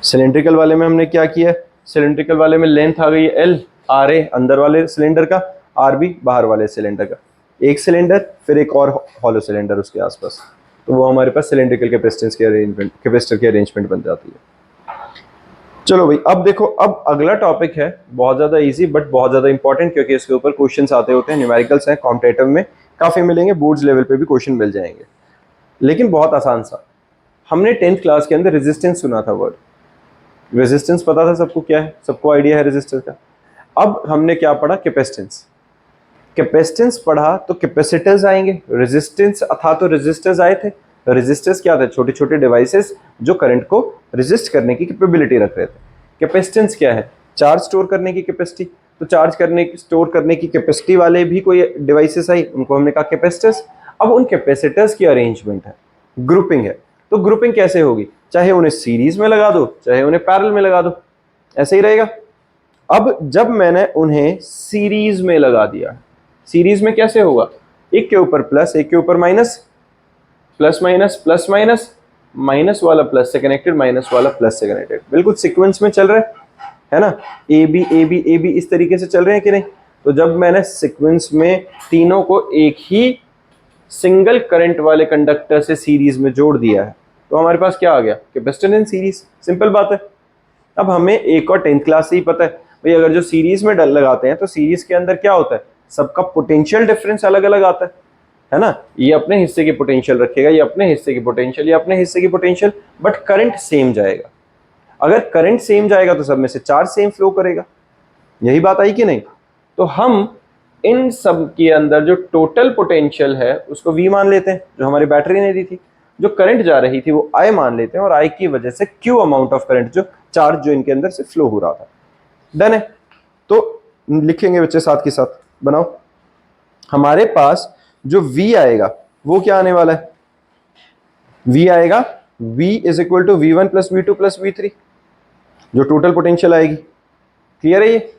A: सिलेंड्रिकल वाले में हमने क्या किया? सिलेंड्रिकल वाले में लेंथ आ गई L, आर ए अंदर वाले सिलेंडर का, आर बी बाहर वाले सिलेंडर का। एक सिलेंडर, फिर एक और हॉलो सिलेंडर उसके आसपास। तो वो हमारे पास सिलेंड्रिकल कैपेसिटेंस की अरेंजमेंट, कैपेसिटर की अरेंजमेंट बन जाती है। चलो भाई, अब देखो, अब अगला टॉपिक है बहुत ज्यादा इजी बट बहुत ज्यादा इंपॉर्टेंट, क्योंकि इसके ऊपर क्वेश्चंस आते होते हैं, न्यूमेरिकल्स हैं, कॉम्पिटेटिव में काफी मिलेंगे, बोर्ड्स लेवल पे भी क्वेश्चन मिल जाएंगे, लेकिन बहुत आसान सा। हमने 10th क्लास के अंदर रेजिस्टेंस सुना था वर्ड, रेजिस्टेंस पता था सबको क्या है, सबको आइडिया है रेजिस्टेंस का। अब हमने क्या पढ़ा, कैपेसिटेंस। कैपेसिटेंस पढ़ा तो कैपेसिटर्स आएंगे, रेजिस्टेंस था तो रेजिस्टर्स आए थे। रेजिस्टर्स क्या थे, छोटे छोटे डिवाइसेस जो करंट को रेजिस्ट करने की कैपेबिलिटी रख रहे थे। कैपेसिटेंस क्या है, चार्ज स्टोर करने की कैपेसिटी। तो चार्ज करने की, स्टोर करने की कैपेसिटी वाले भी कोई डिवाइसेस आई, उनको हमने कहा कैपेसिटर्स। अब उन कैपेसिटर्स की अरेंजमेंट है, ग्रुपिंग है। तो ग्रुपिंग कैसे होगी, चाहे उन्हें सीरीज में लगा दो, चाहे उन्हें पैरेलल में लगा दो, ऐसे ही रहेगा। अब जब मैंने उन्हें सीरीज में लगा दिया, सीरीज में कैसे होगा, एक के ऊपर प्लस, एक के ऊपर minus, plus minus plus minus, minus वाला प्लस से कनेक्टेड, माइनस वाला प्लस से कनेक्टेड, बिल्कुल सीक्वेंस में चल रहा है ना, A B A B A B इस तरीके से चल रहे हैं कि नहीं। तो जब मैंने सीक्वेंस में तीनों को एक ही सिंगल करंट वाले कंडक्टर से सीरीज में जोड़ दिया है, तो हमारे पास क्या आ गया, कैपेसिटर इन सीरीज। सिंपल बात है। अब हमें एक और 10th क्लास से ही पता है भाई, अगर जो सीरीज में लगाते हैं तो सीरीज के अंदर क्या होता है, सबका पोटेंशियल डिफरेंस अलग अलग आता है ना। ये अपने हिस्से की पोटेंशियल रखेगा, ये अपने हिस्से की पोटेंशियल, ये अपने हिस्से की पोटेंशियल, बट करंट सेम जाएगा। अगर करंट सेम जाएगा तो सब में से चार्ज सेम फ्लो करेगा, यही बात आई कि नहीं। तो हम इन सब के अंदर जो टोटल पोटेंशियल है उसको V मान लेते हैं, जो हमारी बैटरी ने दी थी। जो करंट जा रही थी वो I मान लेते हैं, और I की वजह से Q अमाउंट ऑफ करंट, जो चार्ज जो इनके अंदर से फ्लो हो रहा था। डन है। तो लिखेंगे बच्चे साथ के साथ, बनाओ। हमारे पास जो V आएगा वो क्या आने वाला है, V आएगा V is equal to V1 plus V2 plus V3, जो टोटल पोटेंशियल आएगी। क्लियर है ये।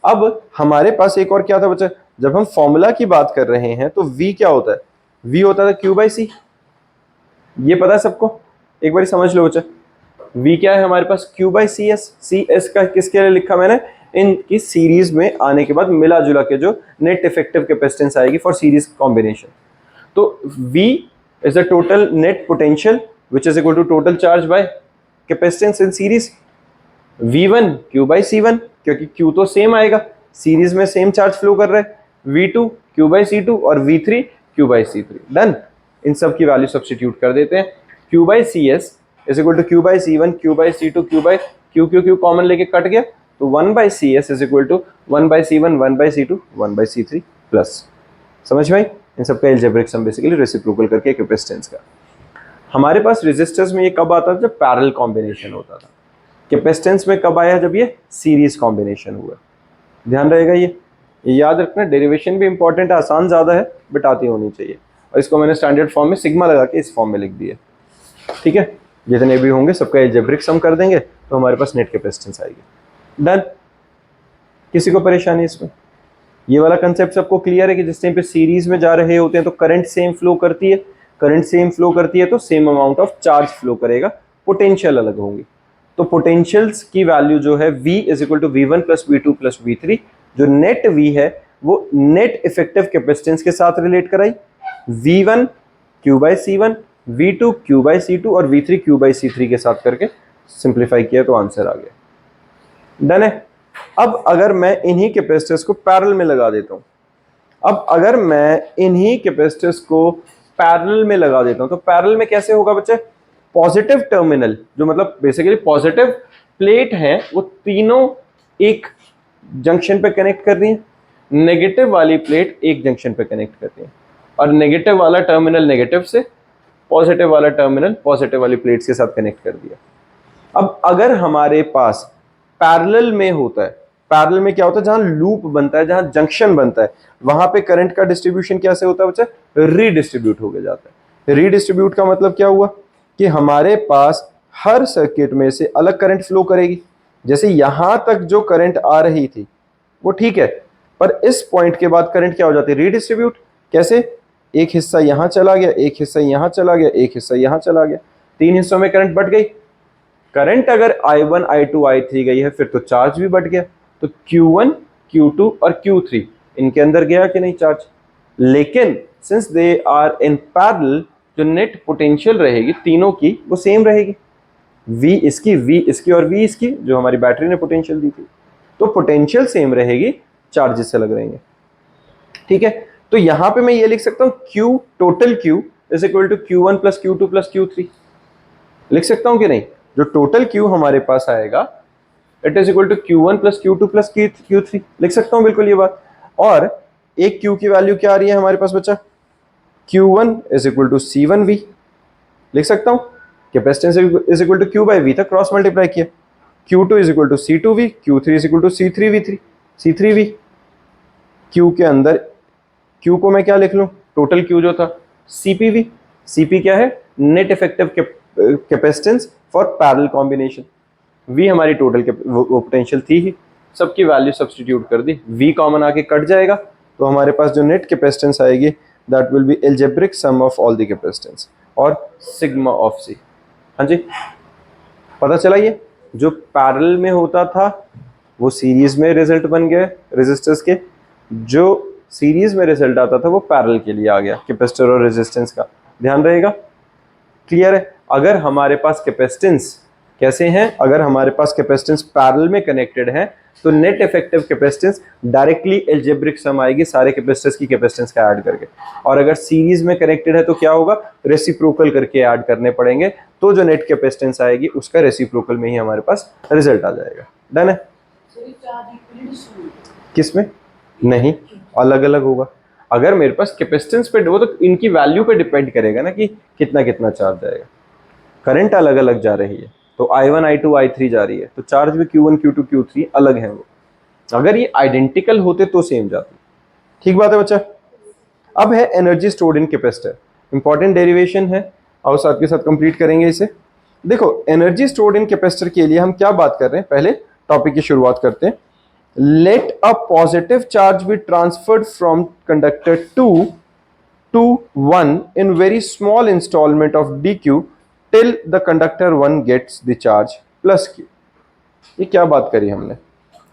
A: अब हमारे पास एक और क्या था बच्चा, जब हम फॉर्मूला की बात कर रहे हैं तो V क्या होता है, V होता था Q बाई C। ये पता है सबको, एक बार समझ लो बच्चा। V क्या है हमारे पास, Q by C S. C S का किसके लिए लिखा मैंने, इनकी सीरीज में आने के बाद मिला जुला के जो नेट इफेक्टिव कैपेसिटेंस आएगी फॉर सीरीज कॉम्बिनेशन। तो V is the total net potential which is equal to total charge by capacitance in series. V1 Q by C1, क्योंकि Q तो सेम आएगा, सीरीज में सेम चार्ज फ्लो कर रहा है। V2 Q by C2 और V3 Q by C3। Done. इन सब की वैल्यू सब्स्टिट्यूट कर देते हैं। Q by CS is equal to Q by C1, Q by C2, Q by Q common लेके कट गया, तो 1 by CS is equal to 1 by C1, 1 by C2, 1 by C3 plus. समझ भाई, इन सबका एल्जेब्रिक सम बेसिकली रेसिप्रोकल करके capacitance का। हमारे पास रेजिस्टर्स में ये कब आता था, जब पैरेलल कॉम्बिनेशन होता था। कैपेसिटेंस में कब आया, जब ये सीरीज कॉम्बिनेशन हुआ। ध्यान रहेगा ये याद रखना। डेरिवेशन भी इंपॉर्टेंट है, आसान ज़्यादा है बट आती होनी चाहिए। और इसको मैंने स्टैंडर्ड फॉर्म में सिग्मा लगा के इस फॉर्म में लिख दिया, ठीक है। जितने भी होंगे सबका एल्जेब्रिक सम कर देंगे तो हमारे पास नेट कैपेसिटेंस आएगी। डन। किसी को परेशानी इसमें, ये वाला कंसेप्ट सबको क्लियर है कि जिस टाइम पे सीरीज में जा रहे होते हैं तो करंट सेम फ्लो करती है, करंट सेम फ्लो करती है तो same amount of charge flow करेगा, पोटेंशियल अलग होंगी। तो पोटेंशियल्स की वैल्यू जो है V is equal to V1 plus V2 plus V3, जो नेट V है वो नेट इफेक्टिव कैपेसिटेंस के साथ रिलेट कराई। V1 Q by C1, V2 Q by C2 और V3 Q बाई C3 के साथ करके सिंप्लीफाई किया तो आंसर आ गया। डन है। अब अगर मैं इन्हीं कैपेसिटर्स को पैरेलल में लगा देता हूं, अब अगर मैं इन्हीं कैपेसिटर्स को पैरेलल में लगा देता हूं तो पैरेलल में कैसे होगा बच्चे, पॉजिटिव टर्मिनल, जो मतलब बेसिकली पॉजिटिव प्लेट है, वो तीनों एक जंक्शन पे कनेक्ट कर रही है, नेगेटिव वाली प्लेट एक जंक्शन पे कनेक्ट कर रही है, और नेगेटिव वाला टर्मिनल नेगेटिव से, पॉजिटिव वाला टर्मिनल पॉजिटिव वाली प्लेट्स के साथ कनेक्ट कर दिया। अब अगर हमारे पास पैरेलल में होता है, पैरेलल में क्या होता है, जहां लूप बनता है, जहां जंक्शन बनता है, वहां पे करंट का डिस्ट्रीब्यूशन कैसे होता है बच्चे, रीडिस्ट्रीब्यूट हो जाता है। रीडिस्ट्रीब्यूट का मतलब क्या हुआ कि हमारे पास हर सर्किट में से अलग करंट फ्लो करेगी। जैसे यहां तक जो करंट आ रही थी वो ठीक है, पर इस पॉइंट के बाद करंट क्या हो जाती है, रीडिस्ट्रीब्यूट। कैसे, एक हिस्सा यहां चला गया, एक हिस्सा यहां चला गया, एक हिस्सा यहां चला गया, तीन हिस्सों में करंट बढ़ गई। करंट अगर I1 I2 I3 गई है फिर तो चार्ज भी बढ़ गया, तो Q1 Q2 और Q3 इनके अंदर गया कि नहीं चार्ज। लेकिन since they are in parallel जो नेट पोटेंशियल रहेगी तीनों की वो सेम रहेगी, V इसकी और V इसकी, जो हमारी बैटरी ने पोटेंशियल दी थी, तो पोटेंशियल सेम रहेगी, चार्जेस अलग रहेंगे। ठीक है, तो यहां पे मैं ये लिख सकता हूं Q total Q is equal to Q1 plus Q2 plus Q3, लिख सकता हूं कि नहीं? जो टोटल Q हमारे पास आएगा it is equal to Q1 plus Q2 plus Q3, लिख सकता हूं बिल्कुल ये बात। और एक Q की वैल्यू क्या आ रही है हमारे पास बच्चा? Q1 is equal to C1V, लिख सकता हूं capacitance is equal to Q by V तक क्रॉस मल्टीप्लाई किया, Q2 is equal to C2V, Q3 is equal to C3V। Q के अंदर Q को मैं क्या लिख लूं? टोटल Q जो था CPV, CP क्या है? Net effective capacitance for parallel combination. V हमारी टोटल पोटेंशियल थी ही, सबकी वैल्यू सब्स्टिट्यूट कर दी, V कॉमन आके कट जाएगा, तो हमारे पास जो नेट कैपेसिटेंस आएगी that will be algebraic sum of all the capacitance और सिग्मा ऑफ C। हाँ जी, पता चला? ये जो पैरेलल में होता था वो सीरीज में रिजल्ट बन गया रेजिस्टर्स के, जो सीरीज में रिजल्ट आता था वो पैरेलल के लिए आ गया, कैपेसिटर और रेजिस्टेंस का ध्यान रहेगा। क्लियर है? अगर हमारे पास कैपेसिटेंस कैसे हैं, अगर हमारे पास कैपेसिटेंस पैरेलल में कनेक्टेड है तो net effective capacitance directly algebraic sum आएगी सारे कैपेसिटर्स की कैपेसिटेंस का ऐड करके, और अगर सीरीज में कनेक्टेड है तो क्या होगा? रेसिप्रोकल करके ऐड करने पड़ेंगे, तो जो नेट कैपेसिटेंस आएगी उसका रेसिप्रोकल में ही हमारे पास रिजल्ट आ जाएगा। डन है? किसमें? नहीं, अलग अलग होगा। अगर मेरे पास कैपेसिटेंस पे, वो तो इनकी वैल्यू पे डिपेंड करेगा ना कि कितना कितना चार्ज जाएगा। करंट अलग अलग जा रही है तो I1 I2 I3 जा रही है, तो चार्ज भी Q1 Q2 Q3 अलग है वो। अगर ये आइडेंटिकल होते तो सेम जाती। ठीक बात है बच्चा? अब है energy stored in capacitor, important derivation है, और साथ के साथ कंप्लीट करेंगे इसे। देखो एनर्जी स्टोर्ड इन कैपेसिटर के लिए हम क्या बात कर रहे हैं, पहले टॉपिक की शुरुआत करते हैं। Let a positive charge be transferred from conductor 2 to 1 in very small installment of dq till the conductor 1 gets the charge plus q। ये क्या बात करी हमने?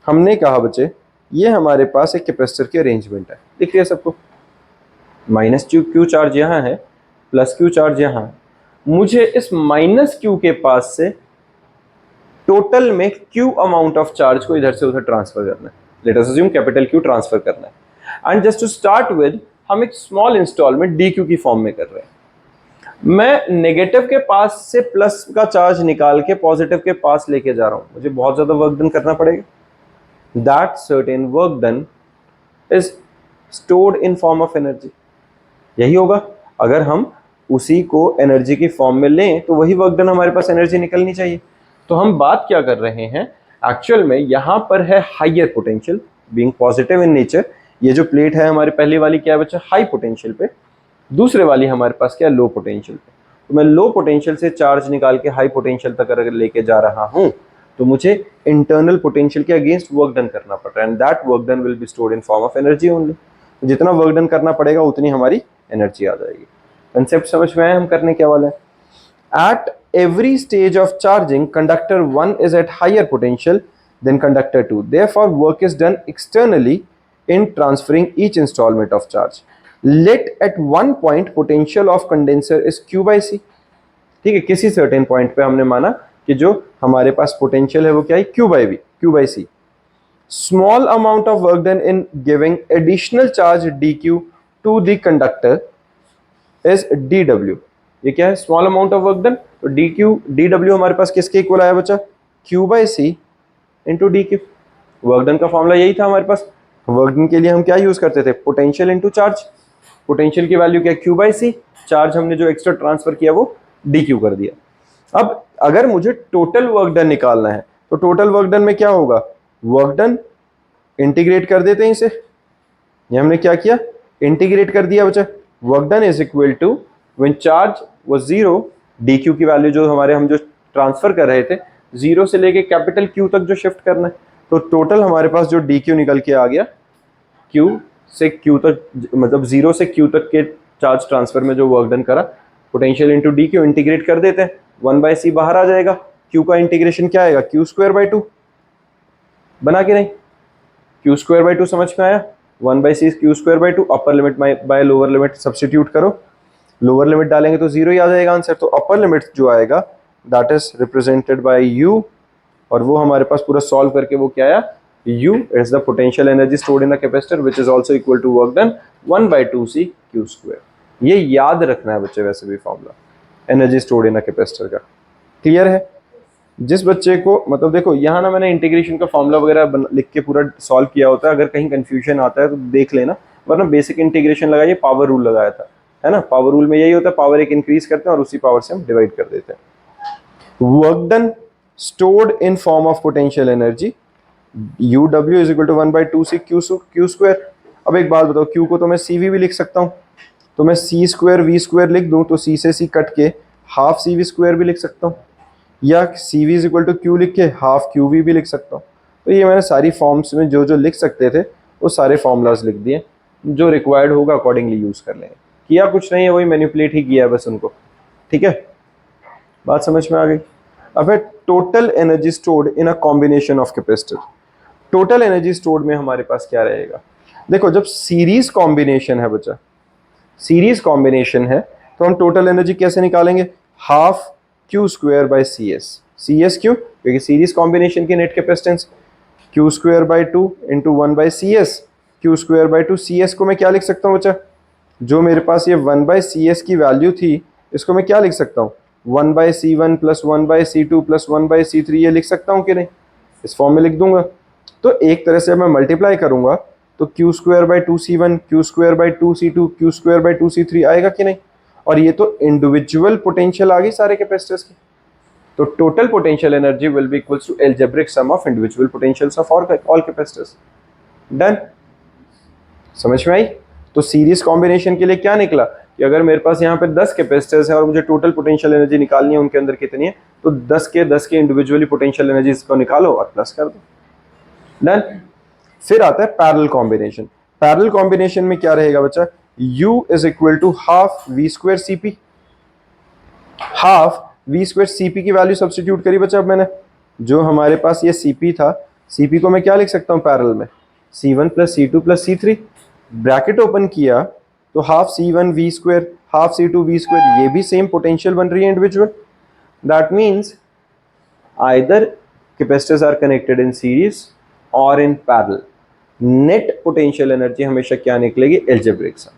A: हमने कहा बच्चे ये हमारे पास एक कैपेसिटर की अरेंजमेंट है, दिख रही है सबको? माइनस क्यू चार्ज यहाँ है, प्लस क्यू चार्ज यहाँ है, मुझे इस माइनस क्यू के पास से टोटल में क्यू अमाउंट ऑफ चार्ज को इधर से उधर ट्रांसफर करना है। Let us assume capital Q transfer करना है, and just to start with हम एक स्मॉल इंस्टॉलमेंट डी क्यू की फॉर्म में कर रहे हैं। मैं नेगेटिव के पास से प्लस का चार्ज निकाल के पॉजिटिव के पास लेके जा रहा हूं, मुझे बहुत ज्यादा वर्क डन करना पड़ेगा। That certain work done is stored in form of energy. यही होगा, अगर हम उसी को एनर्जी की फॉर्म में लें तो वही वर्क डन हमारे पास एनर्जी निकलनी चाहिए। तो हम बात क्या कर रहे हैं एक्चुअल में, यहां पर है higher potential being positive in nature. ये जो प्लेट है हमारी पहली वाली क्या है बच्चा? हाई पोटेंशियल पे। दूसरे वाली हमारे पास क्या है? लो पोटेंशियल पे। तो मैं लो पोटेंशियल से चार्ज निकाल के हाई पोटेंशियल तक अगर लेके जा रहा हूं तो मुझे इंटरनल पोटेंशियल के अगेंस्ट वर्क डन करना पड़ रहा है, and that work done will be stored in form of energy only. तो जितना वर्क डन करना पड़ेगा उतनी हमारी एनर्जी आ जाएगी। कंसेप्ट समझ में आया हम करने क्या वाले हैं? At every stage of charging, conductor 1 is at higher potential than conductor 2. Therefore, work is done externally in transferring each installment of charge. Let at one point potential of condenser is Q by C. ठीक है, किसी certain point पे हमने माना कि जो हमारे पास potential है वो क्या है? Q by V, Q by C. Small amount of work done in giving additional charge dq to the conductor is dW. ये क्या है? Small amount of work done. तो डी क्यू डी डब्ल्यू हमारे पास किसके इक्वल आया बच्चा? Q by C into D Q. Work done का फॉर्मूला यही था हमारे पास। वर्क डन के लिए हम क्या यूज करते थे? Potential into charge. पोटेंशियल की वैल्यू क्या है? Q by C. चार्ज हमने जो एक्स्ट्रा ट्रांसफर किया वो डी क्यू कर दिया। अब अगर मुझे टोटल वर्क डन निकालना है तो टोटल वर्क डन में क्या होगा? वर्क डन इंटीग्रेट कर देते हैं इसे। ये हमने क्या किया? इंटीग्रेट कर दिया बच्चा। Work done is equal to when charge was 0, dq की वैल्यू जो हम जो ट्रांसफर कर रहे थे 0 से लेके कैपिटल Q तक जो शिफ्ट करना है, तो टोटल हमारे पास जो dq निकल के आ गया, Q से Q तक, मतलब 0 से Q तक के चार्ज ट्रांसफर में जो वर्क डन करा, पोटेंशियल इंटू dq इंटीग्रेट कर देते हैं, 1/c बाहर आ जाएगा। Q का इंटीग्रेशन क्या आएगा? Q²/2 बना के नहीं? Q²/2 समझ में आया? 1/c Q²/2, upper limit by lower limit substitute करो, लोअर लिमिट डालेंगे तो 0 ही आ जाएगा आंसर। तो अपर लिमिट जो आएगा that is represented by you, और वो हमारे पास पूरा सॉल्व करके वो क्या आया, U is the potential energy stored in a capacitor which is also equal to work done 1/2C Q square। ये याद रखना है बच्चे वैसे भी formula energy stored in a capacitor का। क्लियर है? जिस बच्चे को मतलब देखो यहाँ ना मैंने इंटीग्रेशन का फॉर्मूला वगैरह लिख के पूरा सॉल्व किया होता है, अगर कहीं कंफ्यूजन आता है तो देख लेना, वरना बेसिक इंटीग्रेशन लगाइए, पावर रूल लगाया था, है ना। पावर रूल में यही होता है, पावर एक इंक्रीज करते हैं और उसी पावर से हम डिवाइड कर देते हैं। Work done stored in form of potential energy UW is equal to 1/2C Q square। अब एक बात बताओ, Q को तो मैं CV भी लिख सकता हूँ, तो मैं C स्क्वायर V स्क्वायर लिख दूँ तो C से C कट के हाफ CV स्क्वायर भी लिख सकता हूँ, या CV is equal to Q लिख के हाफ QV भी लिख सकता हूँ। तो ये मैंने सारी फॉर्म्स में जो जो लिख सकते थे वो सारे फॉर्मूलाज लिख दिए, जो रिक्वायर्ड होगा अकॉर्डिंगली यूज कर लेंगे। किया कुछ नहीं है, वही मैनिपुलेट ही किया है बस उनको। ठीक है, बात समझ में आ गई। अब है total energy stored in a combination of capacitor. Total energy stored में हमारे पास क्या रहेगा, देखो जब सीरीज कॉम्बिनेशन है बच्चा, सीरीज कॉम्बिनेशन है तो हम टोटल एनर्जी कैसे निकालेंगे, half Q square by C S. C S क्यों, क्योंकि सीरीज कॉम्बिनेशन की net capacitance Q square by 2 into 1 by C S. Q square by 2 C S को मैं क्या लिख सकता हूँ बच्चा, जो मेरे पास ये 1 बाय सी एस की वैल्यू थी इसको मैं क्या लिख सकता हूँ, 1 by C one plus 1 by C two plus 1 by C three, ये लिख सकता हूँ कि नहीं, इस फॉर्म में लिख दूंगा। तो एक तरह से मैं मल्टीप्लाई करूंगा तो Q square bye 2c1 Q square bye 2c2 Q square bye 2c3 आएगा कि नहीं। और ये तो इंडिविजुअल पोटेंशियल आ गई सारे कैपेसिटर्स की। तो total potential energy will be equals to algebraic sum of individual potentials of all capacitors. Done, समझ में आई। तो सीरीज कॉम्बिनेशन के लिए क्या निकला कि अगर मेरे पास यहाँ पे 10 कैपेसिटर्स है और मुझे टोटल पोटेंशियल एनर्जी निकालनी है उनके अंदर कितनी है, तो 10 के इंडिविजुअली पोटेंशियल एनर्जीज को निकालो और प्लस कर दो। डन। फिर आता है पैरेलल कॉम्बिनेशन। पैरेलल कॉम्बिनेशन में क्या रहेगा बच्चा, U is equal to half V square CP। Half V square CP की वैल्यू सब्स्टिट्यूट करी बच्चा। अब मैंने जो हमारे पास ये CP था, CP को मैं क्या लिख सकता हूँ पैरेलल में, C1 plus C2 plus C3, bracket open किया तो half C1 V square half C2 V square, ये भी सेम पोटेंशियल बन रही है individual. That means either capacitors are connected in series और in parallel, net potential energy हमेशा क्या निकलेगी, एल्जेब्रिक सम।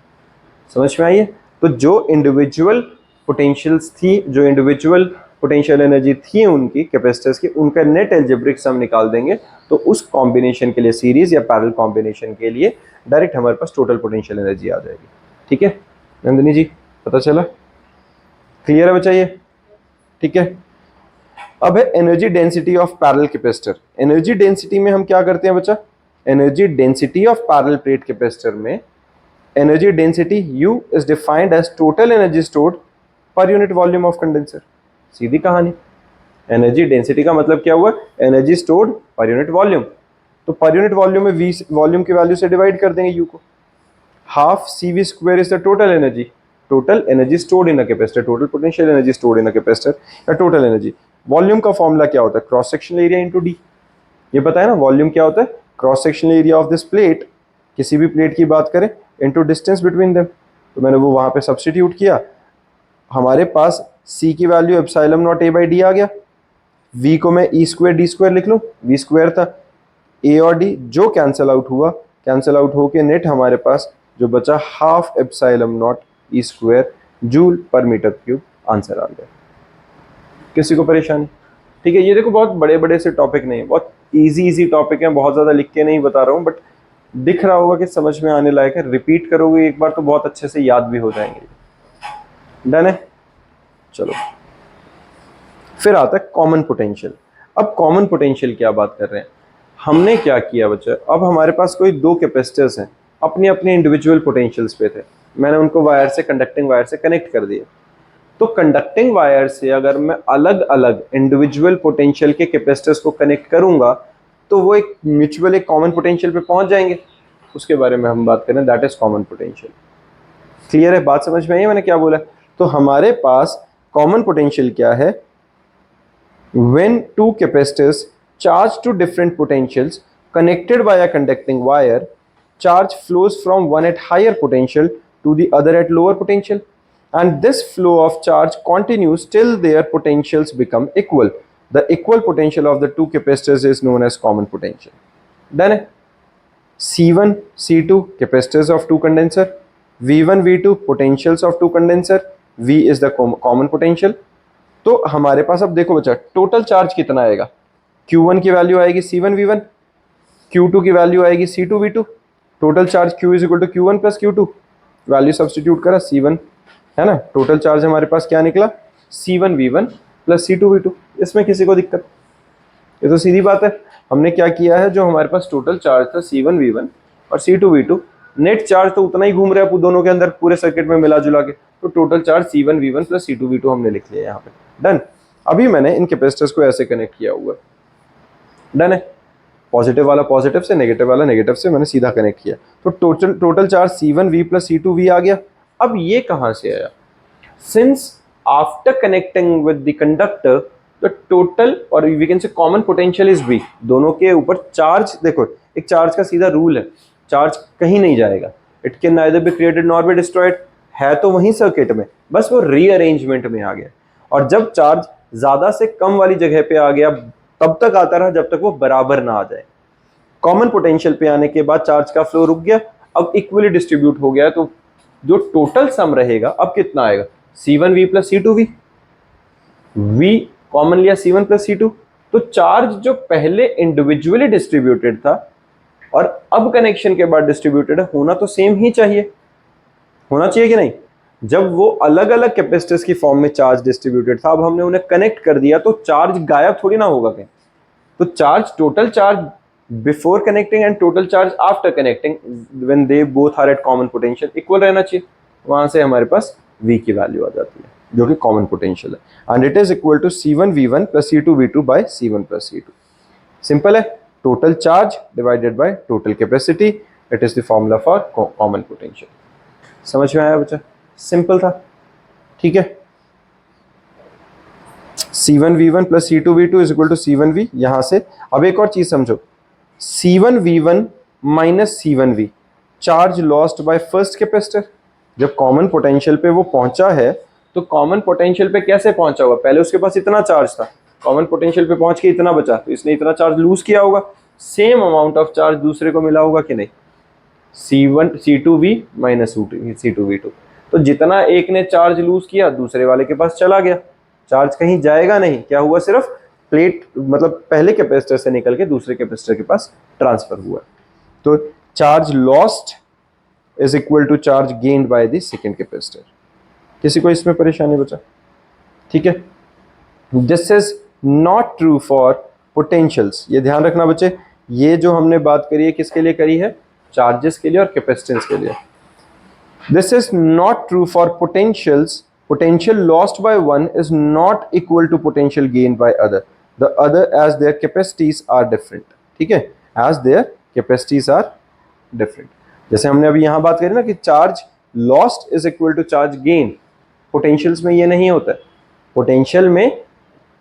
A: समझ में आई है। तो जो इंडिविजुअल पोटेंशियल्स थी, जो इंडिविजुअल पोटेंशियल एनर्जी थी उनकी कैपेसिटर्स की, उनका नेट एल्जेब्रिक सम निकाल देंगे तो उस कॉम्बिनेशन के लिए, सीरीज या पैरेलल कॉम्बिनेशन के लिए डायरेक्ट हमारे पास टोटल पोटेंशियल एनर्जी आ जाएगी। ठीक है नंदिनी जी, पता चला, क्लियर है बच्चा ये। ठीक है, अब है energy density of parallel capacitor. Energy density में हम क्या करते हैं बच्चा, energy density of parallel plate capacitor में energy density U is defined as total energy stored per unit volume of condenser. सीधी कहानी, एनर्जी डेंसिटी का मतलब क्या हुआ, energy stored per unit volume. तो पर यूनिट वॉल्यूम में V वॉल्यूम की वैल्यू से डिवाइड कर देंगे U को। Half CV square is the total energy stored in a capacitor, total potential energy stored in a capacitor या total energy. Volume का formula क्या होता है, cross sectional area into D. ये पता है ना, वॉल्यूम क्या होता है, cross sectional area of this plate, किसी भी प्लेट की बात करें, इंटू डिस्टेंस बिटवीन देम। तो मैंने वो वहां पे सब्सटीट्यूट किया, हमारे पास C की value epsilon not A by D आ गया। V को मैं E स्क्वायर डी स्क्वायर लिख लूँ, V स्क्वायर था, A और D जो कैंसिल आउट हुआ, कैंसिल आउट होके नेट हमारे पास जो बचा half epsilon not E square joule per metre cube answer आ गया। किसी को परेशानी? ठीक है, ये देखो बहुत बड़े बड़े से टॉपिक नहीं है, बहुत इजी टॉपिक है, बहुत ज़्यादा लिख के नहीं बता रहा हूँ, बट दिख रहा होगा कि समझ में आने लायक है। रिपीट करोगे एक बार तो बहुत अच्छे से याद भी हो जाएंगे। डन है, चलो फिर आता है कॉमन पोटेंशियल। अब कॉमन पोटेंशियल क्या बात कर रहे हैं, हमने क्या किया बच्चा, अब हमारे पास कोई दो कैपेसिटर्स हैं, अपनी अपनी इंडिविजुअल पोटेंशियल्स पे थे, मैंने उनको वायर से, कंडक्टिंग वायर से कनेक्ट कर दिए। तो कंडक्टिंग वायर से अगर मैं अलग अलग इंडिविजुअल पोटेंशियल के कैपेसिटर्स को कनेक्ट करूंगा तो वो एक म्यूचुअल, एक कॉमन पोटेंशियल पे पहुंच जाएंगे, उसके बारे में हम बात करें, that is common potential. Clear है, बात समझ में आई है मैंने क्या बोला। तो हमारे पास कॉमन पोटेंशियल क्या है, when two capacitors charged to different potentials connected by a conducting wire, charge flows from one at higher potential to the other at lower potential। and this flow of charge continues till their potentials become equal. The equal potential of the two capacitors is known as common potential. Done है? C1 C2 capacitors of two condenser, V1 V2 potentials of two condenser, V is the common potential. तो हमारे पास अब देखो बच्चा total charge कितना आएगा, Q1 की value आएगी C1 V1, Q2 की वैल्यू आएगी C2 V2, total charge Q is equal to Q1 plus Q2, value substitute करा C1 है ना, टोटल चार्ज हमारे पास क्या निकला C1 V1 plus C2 V2। इसमें किसी को दिक्कत, ये तो सीधी बात है। हमने क्या किया है, जो हमारे पास टोटल चार्ज था C1 V1 और C2 V2, नेट चार्ज तो उतना ही घूम रहा है दोनों के अंदर पूरे सर्किट में मिला जुला के, तो total charge C1 V1 plus C2 V2 हमने लिख लिया यहाँ पे। डन। अभी मैंने इन कैपेसिटर्स को ऐसे कनेक्ट किया हुआ है, डन है। पॉजिटिव वाला पॉजिटिव से, नेगेटिव वाला नेगेटिव से मैंने सीधा कनेक्ट किया, तो total charge C1 V plus C2 V आ गया। अब ये कहाँ से आया, since after connecting with the conductor the total और we can say common potential is V, दोनों के ऊपर चार्ज, देखो एक चार्ज का सीधा रूल है, चार्ज कहीं नहीं जाएगा, it can neither be created nor be destroyed, है तो वहीं सर्किट में, बस वो रीअरेंजमेंट में आ गया। और जब चार्ज ज्यादा से कम वाली जगह पे आ गया तब तक आता रहा जब तक वो बराबर ना आ जाए। कॉमन पोटेंशियल पे आने के बाद चार्ज का फ्लो रुक गया, अब इक्वली डिस्ट्रीब्यूट हो गया, तो जो टोटल सम रहेगा अब कितना आएगा, C1 V plus C2 V, V common लिया C1 प्लस C2, तो चार्ज जो पहले इंडिविजुअली डिस्ट्रीब्यूटेड था और अब कनेक्शन के बाद डिस्ट्रीब्यूटेड है, होना तो सेम ही चाहिए, होना चाहिए कि नहीं। जब वो अलग अलग कैपेसिटर्स की फॉर्म में चार्ज डिस्ट्रीब्यूटेड था, अब हमने उन्हें कनेक्ट कर दिया तो चार्ज गायब थोड़ी ना होगा कहीं, तो charge total charge before connecting and total charge after connecting when they both are at common potential equal रहना चाहिए। वहां से हमारे पास V की वैल्यू आ जाती है जो कि कॉमन पोटेंशियल है, and it is equal to C1 V1 plus C2 V2 by C1 plus C2। Simple है, total charge divided by total capacity, it is the formula for common potential. समझ में आया बच्चा, सिंपल था, ठीक है। C1 V1 plus C2 V2 is equal to C1 V। यहां से अब एक और चीज समझो, C1 V1 minus C1 V, charge lost by first capacitor. जब कॉमन पोटेंशियल पे वो पहुंचा है तो कॉमन पोटेंशियल पे कैसे पहुंचा होगा, पहले उसके पास इतना चार्ज था, कॉमन पोटेंशियल पे पहुंच के इतना बचा, तो इसने इतना चार्ज लूज किया होगा, सेम अमाउंट ऑफ चार्ज दूसरे को मिला होगा कि नहीं, C2V माइनस C2 V2। तो जितना एक ने चार्ज लूज किया दूसरे वाले के पास चला गया, चार्ज कहीं जाएगा नहीं, क्या हुआ, सिर्फ प्लेट मतलब पहले कैपेसिटर से निकल के दूसरे कैपेसिटर के पास ट्रांसफर हुआ। तो charge lost is equal to charge gained by the second capacitor. किसी को इसमें परेशानी बचा, ठीक है। This is not true for potentials, ये ध्यान रखना बच्चे, ये जो हमने बात करी है किसके लिए करी है, चार्जेस के लिए और कैपेसिटेंस के लिए। This is not true for potentials, potential lost by one is not equal to potential gained by other, the other as their capacities are different, ठीक है, as their capacities are different। जैसे हमने अभी यहाँ बात करी ना कि charge lost is equal to charge gain, potentials में ये नहीं होता है, पोटेंशियल में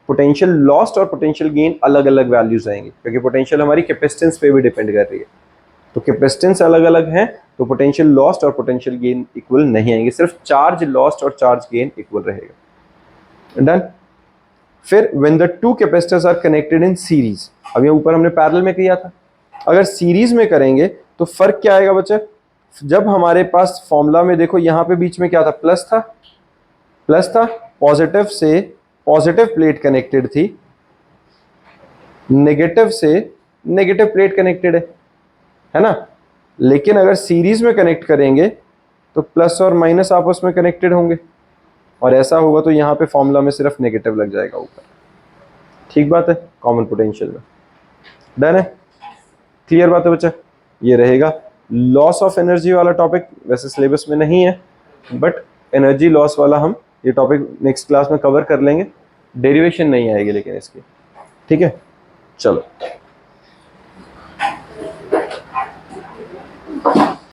A: पोटेंशियल लॉस्ट और पोटेंशियल गेन अलग अलग वैल्यूज आएंगे, क्योंकि पोटेंशियल हमारी कैपेसिटेंस पे भी डिपेंड कर रही है, तो कैपेसिटेंस अलग अलग है, तो पोटेंशियल लॉस्ट और पोटेंशियल गेन इक्वल नहीं आएंगे, सिर्फ चार्ज लॉस्ट और चार्ज गेन इक्वल रहेगा। डन। फिर when the two capacitors are connected in series, अब ये ऊपर हमने पैरेलल में किया था, अगर सीरीज में करेंगे तो फर्क क्या आएगा बच्चे, जब हमारे पास फॉर्मूला में देखो यहाँ पे बीच में क्या था, प्लस था, पॉजिटिव से पॉजिटिव प्लेट कनेक्टेड थी, नेगेटिव से नेगेटिव प्लेट कनेक्टेड है ना। लेकिन अगर सीरीज में कनेक्ट करेंगे तो प्लस और माइनस आपस में कनेक्टेड होंगे, और ऐसा होगा तो यहाँ पे फॉर्मूला में सिर्फ नेगेटिव लग जाएगा ऊपर, ठीक बात है, कॉमन पोटेंशियल में। डन है, क्लियर बात है बच्चा। ये रहेगा लॉस ऑफ एनर्जी वाला टॉपिक, वैसे सिलेबस में नहीं है बट एनर्जी लॉस वाला हम ये टॉपिक नेक्स्ट क्लास में कवर कर लेंगे, डेरिवेशन नहीं आएगी लेकिन इसकी, ठीक है। चलो।